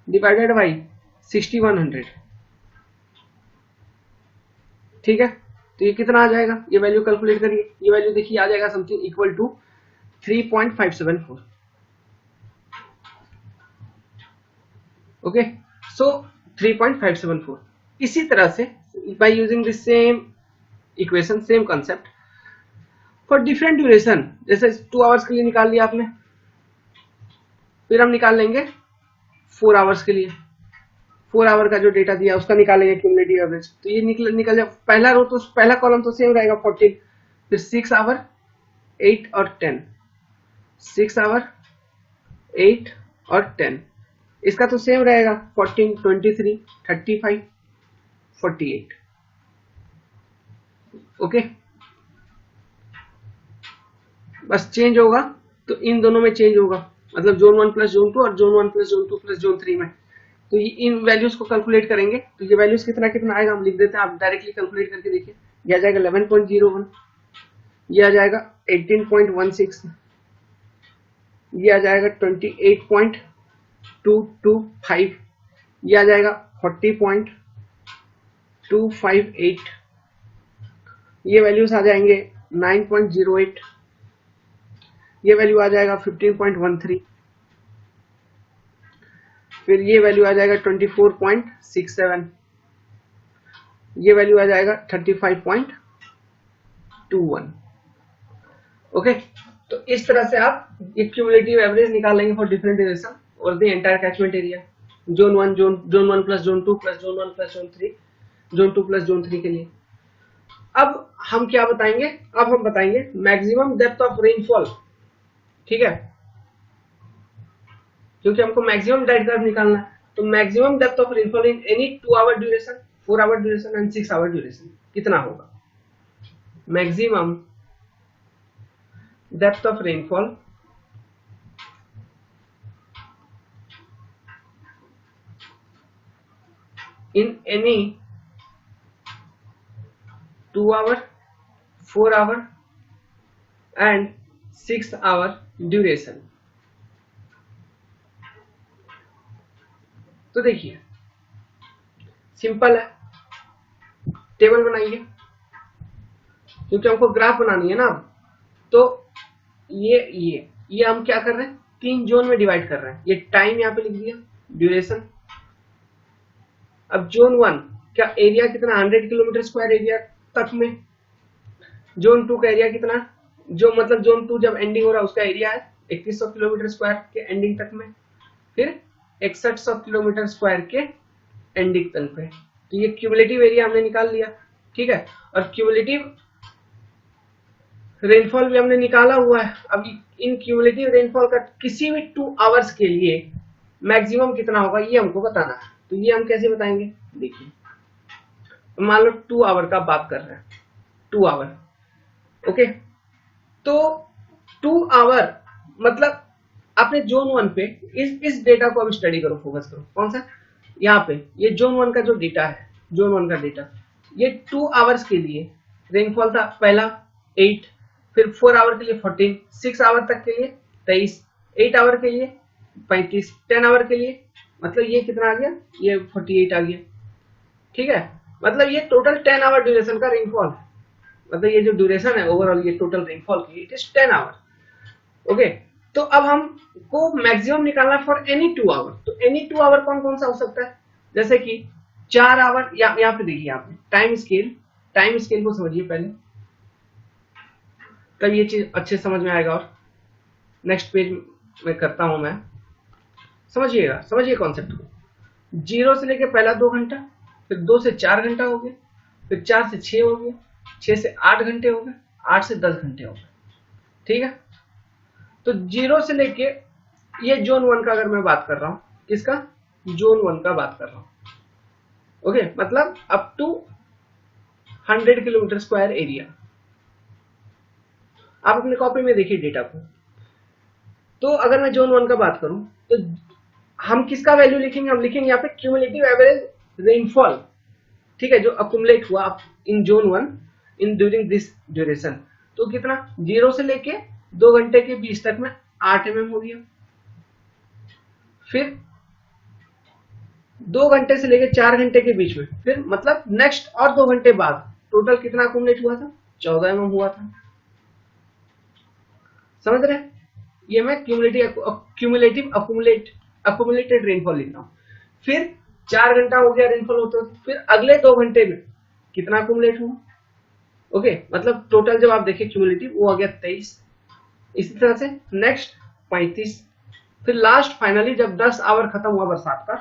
divided by 6100। ठीक है, तो ये कितना आ जाएगा? ये वैल्यू कैलकुलेट करिए। ये वैल्यू देखिए आ जाएगा समथिंग इक्वल टू 3.574। ओके, सो 3.574। इसी तरह से by using the same equation, same concept for different duration, जैसे 2 आवर्स के लिए निकाल लिया आपने, फिर हम निकाल लेंगे 4 आवर्स के लिए। 4 आवर का जो डेटा दिया उसका निकालेंगे क्यूमुलेटिव एवरेज। तो ये निकल जाए, पहला रो तो पहला कॉलम तो सेम रहेगा 14, फिर 6 आवर 8 और 10, 6 आवर 8 और 10, इसका तो सेम रहेगा 14 23 35 48। ओके, बस चेंज होगा तो इन दोनों में चेंज होगा, मतलब जोन 1 प्लस जोन 2 और zone 1 plus zone 2 plus zone 3 में। तो इन वैल्यूज को कैलकुलेट करेंगे तो ये वैल्यूज कितना कितना आएगा हम लिख देते हैं, आप डायरेक्टली कैलकुलेट करके देखिए। ये आ जाएगा 11.01, ये आ जाएगा 18.16, ये आ जाएगा 28.225, ये आ जाएगा 40.258, ये वैल्यूज आ जाएंगे 9.08, ये वैल्यू आ जाएगा 15.13, फिर ये वैल्यू आ जाएगा 24.67, ये वैल्यू आ जाएगा 35.2 0.21। ओके, तो इस तरह से आप एक क्यूमुलेटिव एवरेज निकाल लेंगे फॉर डिफरेंट ड्यूरेशन और the entire catchment area, zone 1 plus zone 2 plus zone 1 plus zone 3, zone 2 plus zone 3 के लिए। अब हम क्या बताएंगे, अब हम बताएंगे मैक्सिमम डेप्थ ऑफ रेनफॉल। ठीक है, क्योंकि हमको मैक्सिमम डेप्थ कर्व निकालना है, तो maximum depth of rainfall in any 2 hour duration, 4 hour duration and 6 hour duration कितना होगा? Maximum depth of rainfall in any 2 hour, 4 hour and 6 hour duration। तो देखिए सिंपल है, टेबल बनाइए क्योंकि हमको ग्राफ बनानी है ना। तो ये हम क्या कर रहे हैं, 3 जोन में डिवाइड कर रहे हैं। ये टाइम यहाँ पे लिख दिया, ड्यूरेशन। अब जोन 1 का एरिया कितना, 100 किलोमीटर स्क्वायर एरिया तक में। जोन 2 का एरिया कितना, जो मतलब जोन 2 जब एंडिंग हो रहा है उसका एरिया है 3100 किलोमीटर स्क्वायर के एंडिंग तक में, फिर 6100 किलोमीटर स्क्वायर के एंडिंग तक में। तो ये क्यूमुलेटिव एरिया हमने निकाल लिया। ठीक है, और क्यूमुलेटिव रेनफॉल भी हमने निकाला हुआ है। अब इन क्यूमुलेटिव रेनफॉल का किसी भी 2 आवर्स के लिए मैक्सिमम कितना होगा ये हमको बताना है। तो ये हम कैसे बताएंगे, देखिए मान लो 2 आवर का बात कर रहे हैं, 2 आवर। ओके, तो 2 आवर मतलब आपने जोन 1 पे इस डेटा को अब स्टडी करो, फोकस करो। कौन सा, यहाँ पे ये जोन 1 का जो डेटा है, जोन 1 का डेटा, ये 2 आवर्स के लिए रेनफॉल था पहला 8, फिर 4 आवर के लिए 14, 6 आवर तक के लिए 23, 8 आवर के लिए 35, 10 आवर के लिए मतलब ये कितना आ गया, ये 48 आ गया। ठीक है, मतलब ये टोटल 10 आवर ड्यूरेशन का रेनफॉल है। मतलब ये जो ड्यूरेशन है ओवरऑल ये टोटल रेनफॉल की, इट इज 10 आवर। ओके, तो अब हमको मैक्सिमम निकालना फॉर एनी 2 आवर। तो एनी 2 आवर कौन कौन सा हो सकता है, जैसे कि 4 आवर, यहाँ पे देखिए, यहाँ पे टाइम स्केल को समझिए पहले, तब ये चीज अच्छे समझ में आएगा। और नेक्स्ट पेज में करता हूं मैं, समझिएगा, समझिए कॉन्सेप्ट को। 0 से लेके पहला 2 घंटा, फिर 2 से 4 घंटा हो गया, फिर 4 से 6 हो गया, 6 से 8 घंटे हो गए, 8 से 10 घंटे हो गए। ठीक है, तो 0 से लेके, ये जोन 1 का अगर मैं बात कर रहा हूं, किसका, जोन 1 का बात कर रहा हूं। ओके, मतलब up to 100 kilometre square area. आप अपने कॉपी में देखिए डेटा को। तो अगर मैं जोन 1 का बात करूं तो हम किसका वैल्यू लिखेंगे, हम लिखेंगे यहाँ पे क्यूमुलेटिव एवरेज रेनफॉल। ठीक है, जो अकुमुलेट हुआ in zone 1 in during this duration. तो कितना, 0 से लेके 2 घंटे के बीच तक में 8 mm हो गया। फिर 2 घंटे से लेके 4 घंटे के बीच में, फिर मतलब नेक्स्ट और 2 घंटे बाद टोटल कितना अकुमुलेट हुआ था, 14 mm हुआ था। समझ रहे हैं, ये मैं क्यूमुलेटिव अकुमुलेटेड रेनफॉल लिख रहा हूं। फिर 4 घंटा हो गया रेनफॉल होता, फिर अगले 2 घंटे में कितना अकुमुलेट हुआ। ओके, मतलब टोटल जब आप देखिए क्यूमुलेटिव वो आ गया 23। इसी तरह से नेक्स्ट 35, फिर लास्ट फाइनली जब 10 आवर खत्म हुआ बरसात का,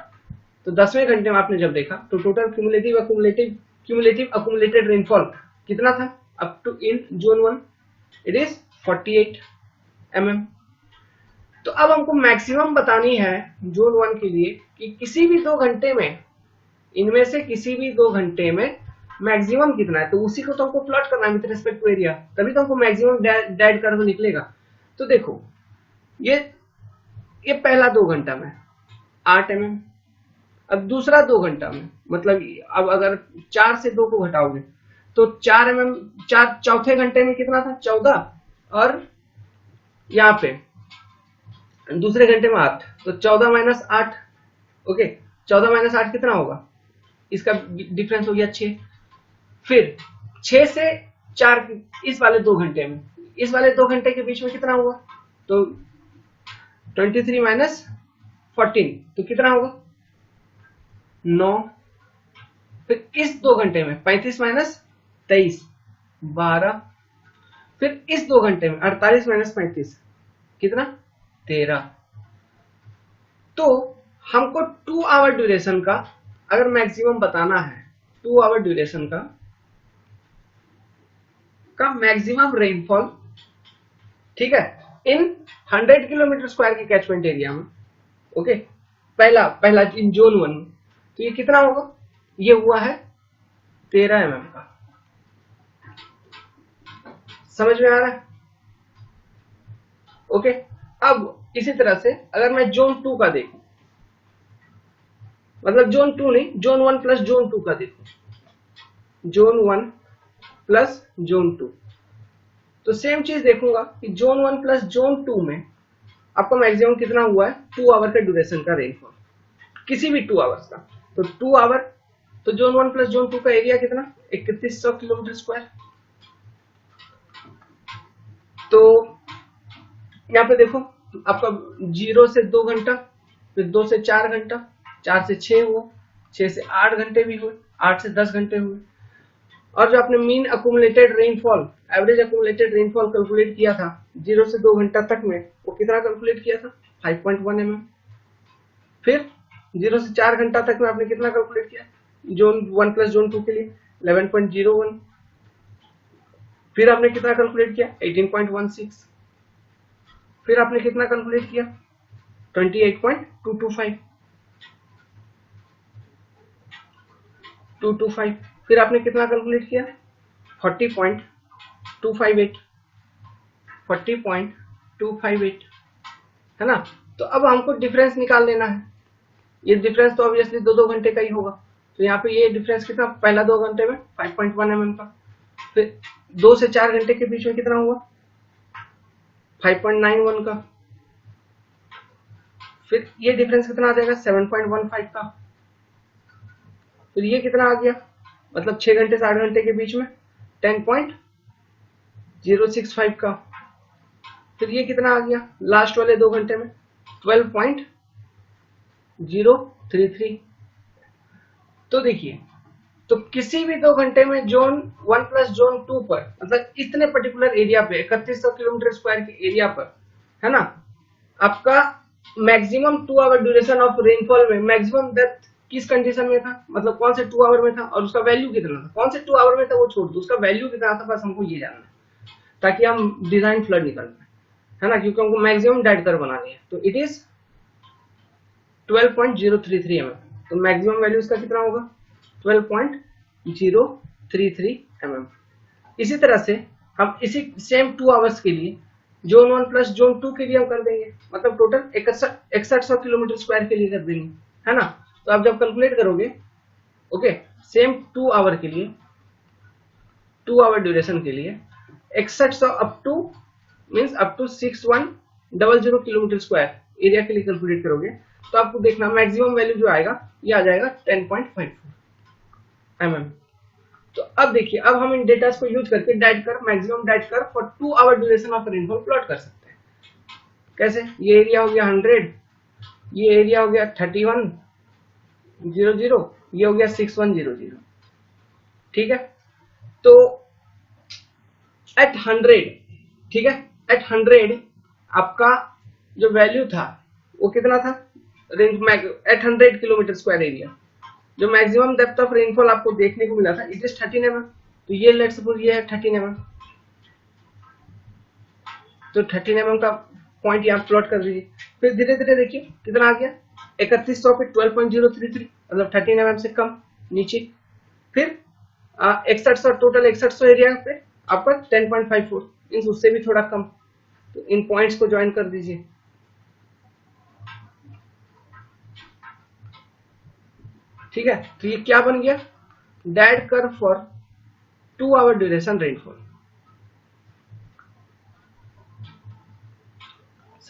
तो 10वें घंटे में आपने जब देखा तो टोटल क्यूमुलेटिव अकुमुलेटेड रेनफॉल कितना था, up to in zone 1 it is 48 mm। तो अब हमको मैक्सिमम बतानी है जोन 1 के लिए कि किसी भी 2 घंटे में, इनमें से किसी भी 2 घंटे में मैक्सिमम कितना है। तो उसी को तो हमको प्लॉट करना है विद रिस्पेक्ट टू एरिया, तभी तो हमको मैक्सिमम डेड कर्व निकलेगा। तो देखो ये पहला 2 घंटा में 8 mm। अब दूसरा 2 घंटा में, मतलब अब अगर 4 से 2 को घटाओगे तो 4 mm, चौथे घंटे में कितना था, 14, और यहाँ पे दूसरे घंटे में 8, तो 14 माइनस 8। ओके, 14 माइनस 8 कितना होगा, इसका डिफरेंस हो गया 6। फिर 6 से 4 इस वाले 2 घंटे में, इस वाले 2 घंटे के बीच में कितना हुआ, तो 23 माइनस 14 तो कितना होगा 9। फिर इस 2 घंटे में 35 माइनस 23 12, फिर इस 2 घंटे में 48 माइनस 35 कितना 13। तो हमको 2 आवर ड्यूरेशन का अगर मैक्सिमम बताना है, 2 आवर ड्यूरेशन का मैक्सिमम रेनफॉल, ठीक है, इन 100 किलोमीटर स्क्वायर की कैचमेंट एरिया में, ओके, पहला इन जोन 1 में, तो ये कितना होगा, ये हुआ है 13 mm का। समझ में आ रहा है? ओके। अब इसी तरह से अगर मैं जोन 2 का देखूं, मतलब जोन 2 नहीं, जोन 1 प्लस जोन 2 का देखूं, जोन 1 प्लस जोन 2, तो सेम चीज देखूंगा कि जोन 1 प्लस जोन 2 में आपका मैक्सिमम कितना हुआ है, 2 आवर का ड्यूरेशन का रेनफॉल, किसी भी 2 आवर्स का। तो 2 आवर, तो जोन 1 प्लस जोन 2 का एरिया कितना, 3100 किलोमीटर स्क्वायर। तो यहाँ पे देखो आपका 0 से 2 घंटा, फिर 2 से 4 घंटा, 4 से 6 हुआ, 6 से 8 घंटे भी हुए, 8 से 10 घंटे हुए। और जो आपने mean accumulated rainfall, average accumulated rainfall calculate किया था 0 से 2 घंटा तक में, वो कितना कैलकुलेट किया था, 5.1 mm। फिर 0 से 4 घंटा तक में आपने कितना कैलकुलेट किया, जोन 1 प्लस जोन 2 के लिए 11.01। फिर आपने कितना कैलकुलेट किया, 18.16। फिर आपने कितना कैलकुलेट किया, 28.225। फिर आपने कितना कैलकुलेट किया, 40.258, 40.258, है ना। तो अब हमको डिफरेंस निकाल लेना है। ये डिफरेंस तो ऑब्वियसली 2 घंटे का ही होगा। तो यहाँ पे ये डिफरेंस कितना, पहला 2 घंटे में 5.1 mm का, फिर 2 से 4 घंटे के बीच में कितना हुआ, 5.91 का, फिर ये डिफरेंस कितना आ जाएगा, 7.15 का, फिर ये कितना आ गया, मतलब 6 घंटे से 8 घंटे के बीच में 10.065 का, फिर ये कितना आ गया लास्ट वाले 2 घंटे में 12.033। तो देखिए, तो किसी भी 2 घंटे में जोन 1 प्लस जोन 2 पर, मतलब इतने पर्टिकुलर एरिया पे 3100 किलोमीटर स्क्वायर के एरिया पर, है ना, आपका maximum 2 hour duration of rainfall में मैक्सिमम डेप्थ किस कंडीशन में था, मतलब कौन से 2 आवर में था, और उसका वैल्यू कितना था, कौन से 2 आवर में था वो छोड़ दो, उसका वैल्यू कितना था, बस हमको ये जानना है, ताकि हम डिजाइन फ्लड निकाल पाए, है ना, क्योंकि हमको मैक्सिमम डेड कर्व बनानी है। तो इट इज 12.033 mm। तो मैक्सिमम वैल्यू इसका कितना होगा, 12.033 mm। इसी तरह से हम इसी सेम 2 आवर्स के लिए जोन 1 प्लस जोन 2 के लिए हम कर देंगे, मतलब टोटल 6100 किलोमीटर स्क्वायर के लिए कर देंगे, है ना। तो आप जब कैलकुलेट करोगे, ओके, सेम 2 आवर के लिए, 2 आवर ड्यूरेशन के लिए 6100 up to means up to 6100 kilometre square area के लिए कैलकुलेट करोगे, तो आपको देखना मैक्सिमम वैल्यू जो आएगा ये आ जाएगा 10.54 mm। तो अब देखिए, अब हम इन डेटा को यूज करके DAD curve, maximum DAD curve for 2 hour duration of rainfall plot कर सकते हैं। कैसे, ये एरिया हो गया 100, ये एरिया हो गया 3100, ये हो गया 6100, ठीक है। तो एट 100, ठीक है, एट 100 आपका जो वैल्यू था वो कितना था, range at 100 kilometre square area, जो मैक्सिमम डेप्थ ऑफ रेनफॉल आपको देखने को मिला था इट इज 13 mm। तो ये लेट्स सपोज ये है 13 mm, तो 13 mm का पॉइंट यहाँ प्लॉट कर दीजिए। फिर धीरे धीरे देखिए कितना आ गया, 3100 पे 12.033, मतलब 13 mm से कम नीचे। फिर 6100, टोटल 6100 एरिया पे आपका 10.54, मींस उससे भी थोड़ा कम। तो इन पॉइंट्स को ज्वाइन कर दीजिए, ठीक है। तो ये क्या बन गया, DAD curve for 2 hour duration rainfall.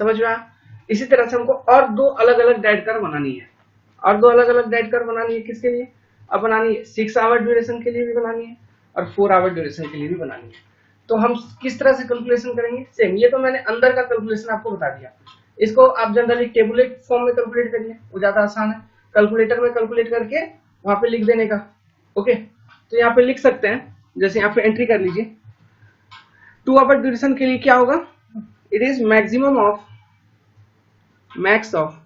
समझ में आया। इसी तरह से हमको और 2 अलग अलग डेड कर्व बनानी है, और 2 अलग अलग डेड कर्व बनानी है, किसके लिए, अब बनानी है 6 आवर ड्यूरेशन के लिए भी बनानी है और 4 आवर ड्यूरेशन के लिए भी बनानी है। तो हम किस तरह से कैलकुलेशन करेंगे, सेम, ये तो मैंने अंदर का कैलकुलेशन आपको बता दिया, इसको आप जनरली टेबुलेट फॉर्म में कैलकुलेट करिए, वो ज्यादा आसान है, कैलकुलेटर में कैलकुलेट करके वहां पे लिख देने का। ओके, तो यहाँ पे लिख सकते हैं, जैसे यहाँ पे एंट्री कर लीजिए 2 आवर ड्यूरेशन के लिए क्या होगा, it is maximum of max of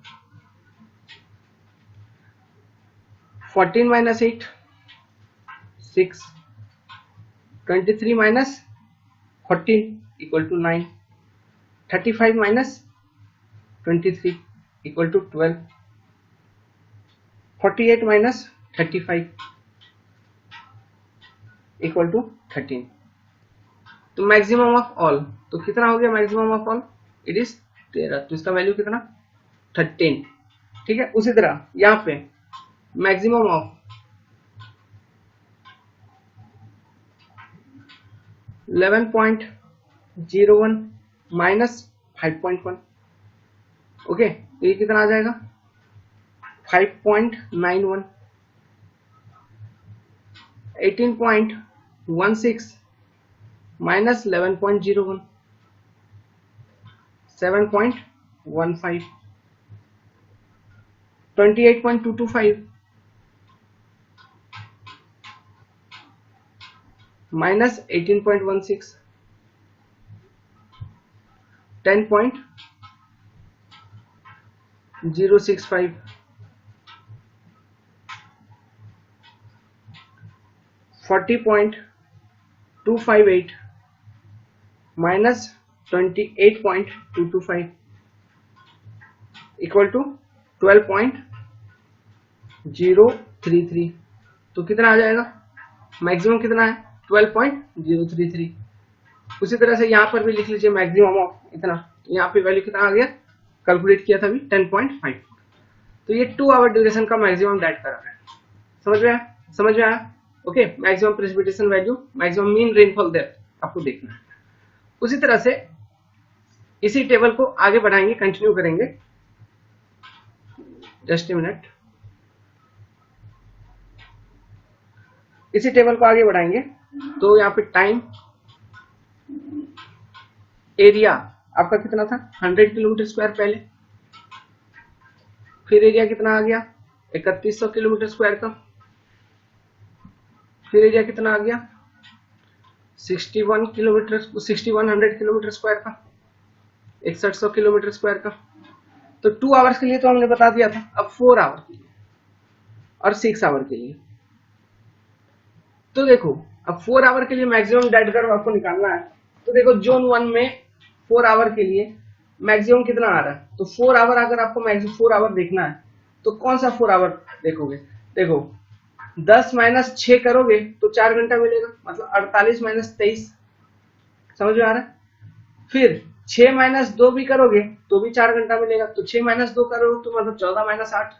14 minus 8 6 23 minus 14 equal to 9 35 minus 23 equal to 12 48 minus 35 equal to 13। तो मैक्सिमम ऑफ ऑल तो कितना हो गया, maximum of all it is 13, तो इसका वैल्यू कितना 13। ठीक है, उसी तरह यहाँ पे मैक्सिमम ऑफ 11.01 माइनस 5.1, ओके, तो ये कितना आ जाएगा 5.91 18.16 minus 11.01 7.15 28.225 minus 18.16 10.065 40.258 minus 28.225 equal to 12.033। तो कितना आ जाएगा, मैक्सिमम कितना है 12.033। उसी तरह से यहाँ पर भी लिख लीजिए मैक्सिमम ऑफ इतना, यहाँ पे वैल्यू कितना आ गया, कैलकुलेट किया था अभी 10.5। तो ये 2 आवर ड्यूरेशन का मैक्सिमम दैट करा है, समझ में आया, समझ में आया, okay. Maximum precipitation value, maximum mean rainfall depth आपको देखना है। उसी तरह से इसी टेबल को आगे बढ़ाएंगे, कंटिन्यू करेंगे, जस्ट ए मिनट। इसी टेबल को आगे बढ़ाएंगे तो यहाँ पे टाइम, एरिया आपका कितना था 100 किलोमीटर स्क्वायर पहले, फिर एरिया कितना आ गया 3100 किलोमीटर स्क्वायर का, फिर एरिया कितना आ गया 6100 किलोमीटर स्क्वायर का, 6100 किलोमीटर स्क्वायर का। तो 2 आवर्स के लिए तो हमने बता दिया था, अब 4 आवर के लिए और 6 आवर के लिए। तो देखो अब 4 आवर के लिए मैक्सिमम डेड कर्व आपको निकालना है। तो देखो जोन 1 में 4 आवर के लिए मैक्सिमम कितना आ रहा है, तो 4 आवर अगर आपको मैक्सिमम 4 आवर देखना है तो कौन सा 4 आवर देखोगे, देखो 10 माइनस 6 करोगे तो 4 घंटा मिलेगा, मतलब 48 माइनस 23, समझ में आ रहा है। फिर 6 माइनस 2 भी करोगे तो भी 4 घंटा मिलेगा, तो 6 माइनस 2 करोगे तो मतलब 14 माइनस 8,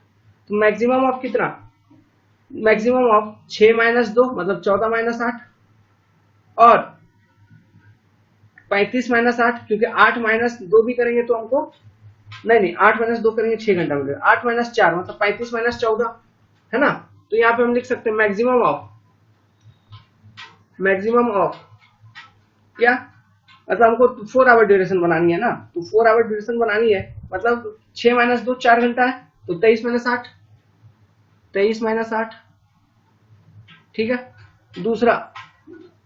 तो मैक्सिमम ऑफ कितना, मैक्सिमम ऑफ 6 माइनस 2 मतलब 14 माइनस 8 और 35 माइनस 8, क्योंकि 8 माइनस 2 भी करेंगे तो हमको नहीं 8 माइनस 2 करेंगे 6 घंटा मिलेगा, 8 माइनस 4 मतलब 35 माइनस 14 है ना। तो यहाँ पे हम लिख सकते हैं मैक्सिमम ऑफ क्या, मतलब हमको 4 आवर ड्यूरेशन बनानी है ना, तो 4 आवर ड्यूरेशन बनानी है मतलब 6 माइनस 2 4 घंटा है, तो 23 माइनस 8 ठीक है। दूसरा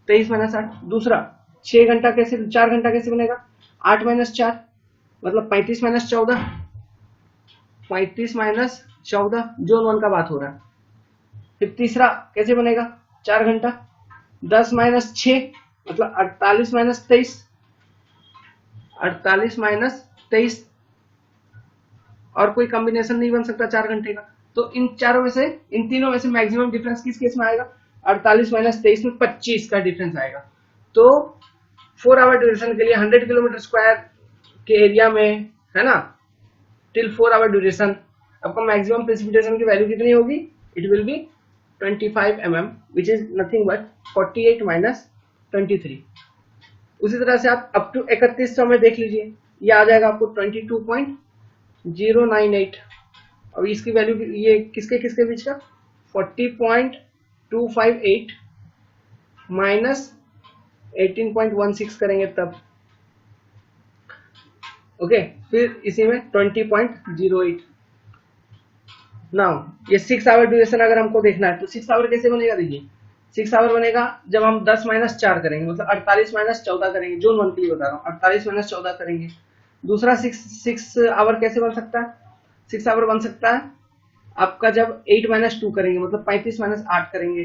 23 माइनस 8, दूसरा 6 घंटा कैसे, 4 घंटा कैसे बनेगा, 8 माइनस 4 मतलब 35 माइनस 14, 35 माइनस 14 जोन 1 का बात हो रहा है। फिर तीसरा कैसे बनेगा 4 घंटा, 10 माइनस 6 मतलब 48 माइनस 23, 48 माइनस 23, और कोई कॉम्बिनेशन नहीं बन सकता 4 घंटे का। तो इन चारों में से, इन तीनों में से मैक्सिमम डिफरेंस किस केस में आएगा, 48 माइनस 23 में 25 का डिफरेंस आएगा। तो 4 आवर ड्यूरेशन के लिए 100 किलोमीटर स्क्वायर के एरिया में है ना, टिल 4 आवर ड्यूरेशन आपका मैक्सिमम प्रेसिपिटेशन की वैल्यू कितनी होगी, it will B 25 mm which is nothing but 48 minus 23। उसी तरह से आप अप टू 3100 में देख लीजिए, ये आ जाएगा आपको 22.098, और इसकी वैल्यू ये किसके किसके बीच का 40.258 माइनस 18.16 करेंगे तब, ओके। फिर इसी में 20.08। नाउ ये 6 आवर ड्यूरेशन अगर हमको देखना है तो 6 आवर कैसे बनेगा, देखिए 6 आवर बनेगा जब हम 10 माइनस 4 करेंगे, मतलब 48 माइनस 14 करेंगे, जून 1 के लिए बता रहा हूँ, 48 माइनस 14 करेंगे। दूसरा 6 आवर कैसे बन सकता है? 6 आवर बन सकता है आपका जब 8 माइनस 2 करेंगे, मतलब 35 माइनस 8 करेंगे,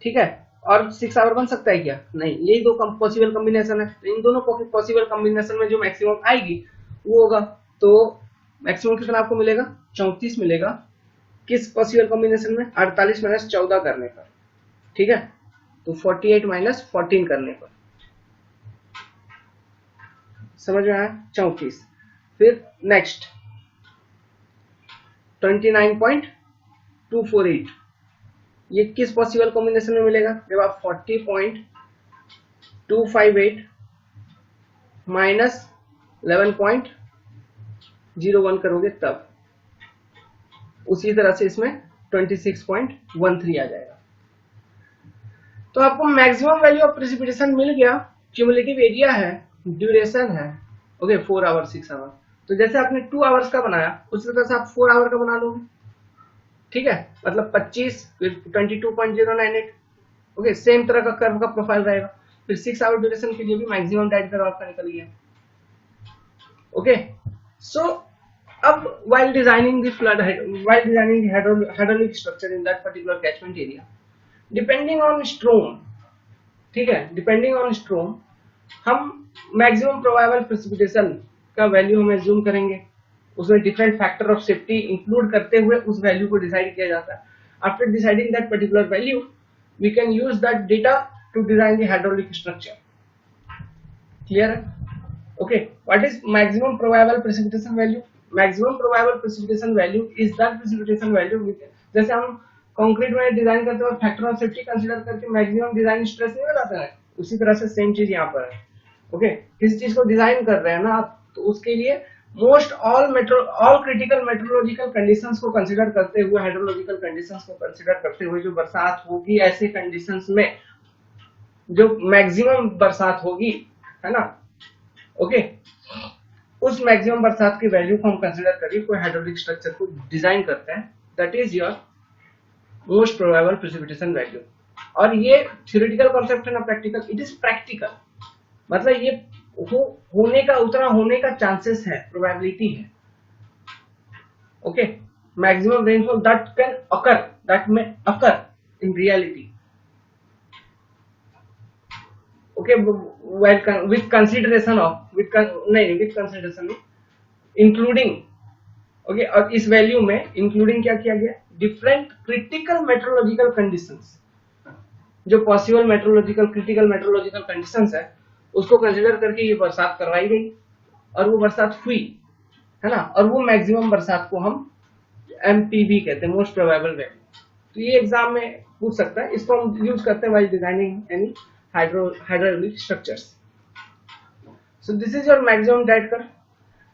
ठीक है। और 6 आवर बन सकता है क्या? नहीं, यही दो पॉसिबल कॉम्बिनेशन है। तो इन दोनों पॉसिबल कॉम्बिनेशन में जो मैक्सिमम आएगी वो होगा, तो मैक्सिमम कितना आपको मिलेगा? 34 मिलेगा। किस पॉसिबल कॉम्बिनेशन में? 48 माइनस 14 करने पर, ठीक है। तो 48 माइनस 14 करने पर, समझ में आया? 34। फिर नेक्स्ट 29.248, ये किस पॉसिबल कॉम्बिनेशन में मिलेगा? जब आप 40.258 माइनस 11.01 करोगे तब। उसी तरह से इसमें 26.13 आ जाएगा। तो आपको मैक्सिमम वैल्यू ऑफ प्रेसिपिटेशन मिल गया, क्यूमुलेटिव एरिया है, ड्यूरेशन है, ओके 4 आवर 6 आवर। तो जैसे आपने 2 आवर्स का बनाया उसी तरह से आप 4 आवर का बना लोगे, ठीक है। मतलब 25 फिर 22.098, ओके, सेम तरह का कर्व का प्रोफाइल रहेगा। फिर 6 आवर ड्यूरेशन के लिए भी मैक्सिमम डाइट कर्व आपका निकल गया, ओके। सो अब while designing the hydraulic structure in that particular catchment area, depending on storm, ठीक है, डिपेंडिंग ऑन स्ट्रोम हम मैक्सिमम प्रोबेबल प्रेसिपिटेशन का वैल्यू हम एज्यूम करेंगे। उसमें different factor of safety include करते हुए उस वैल्यू को डिसाइड किया जाता है। After deciding that particular value we can use that data to design the hydraulic structure. Clear है? Okay, what is maximum probable precipitation value? Maximum probable precipitation value is that precipitation value, जैसे हम कंक्रीट में डिजाइन करते हुए फैक्टर ऑफ सेफ्टी कंसीडर करके मैक्सिमम डिजाइन स्ट्रेस नहीं लगाते हैं, उसी तरह से सेम चीज यहाँ पर है, ओके। किसी चीज को डिजाइन कर रहे हैं ना आप, तो उसके लिए most all critical meteorological conditions को कंसीडर करते हुए, हाइड्रोलॉजिकल कंडीशंस को कंसीडर करते हुए जो बरसात होगी ऐसे कंडीशंस में जो मैक्सिमम बरसात होगी, है ना, ओके, उस मैक्सिमम बरसात की वैल्यू को हम कंसीडर करके कोई हाइड्रोलिक स्ट्रक्चर को डिजाइन करते हैं। That is your most probable precipitation value. और ये थ्योरेटिकल कॉन्सेप्ट है ना, प्रैक्टिकल, इट इज प्रैक्टिकल, मतलब ये होने का, उतना होने का चांसेस है, प्रोबेबिलिटी है, okay. Maximum rainfall that can occur, that may occur in reality, okay, with consideration of, with consideration including, okay. और इस वैल्यू में इंक्लूडिंग क्या किया गया? डिफरेंट क्रिटिकल मेट्रोलॉजिकल कंडीशंस, जो possible meteorological, critical meteorological conditions है उसको कंसीडर करके ये बरसात करवाई गई और वो बरसात हुई, है ना। और वो मैक्सिमम बरसात को हम MPV कहते हैं, मोस्ट प्रोबेबल वैल्यू। तो ये एग्जाम में पूछ सकता है, इसको हम यूज करते हैं while designing any hydraulic structures. So this is your maximum diet curve.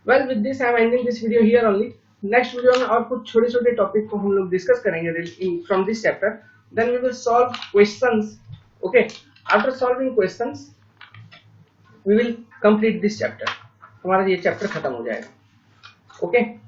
Well, with this I am ending this video here only. Next video में और कुछ छोटे छोटे टॉपिक को हम लोग डिस्कस करेंगे from this chapter. Then we will solve questions. Okay. After solving questions, we will complete this chapter. हमारा ये चैप्टर खत्म हो जाएगा, okay.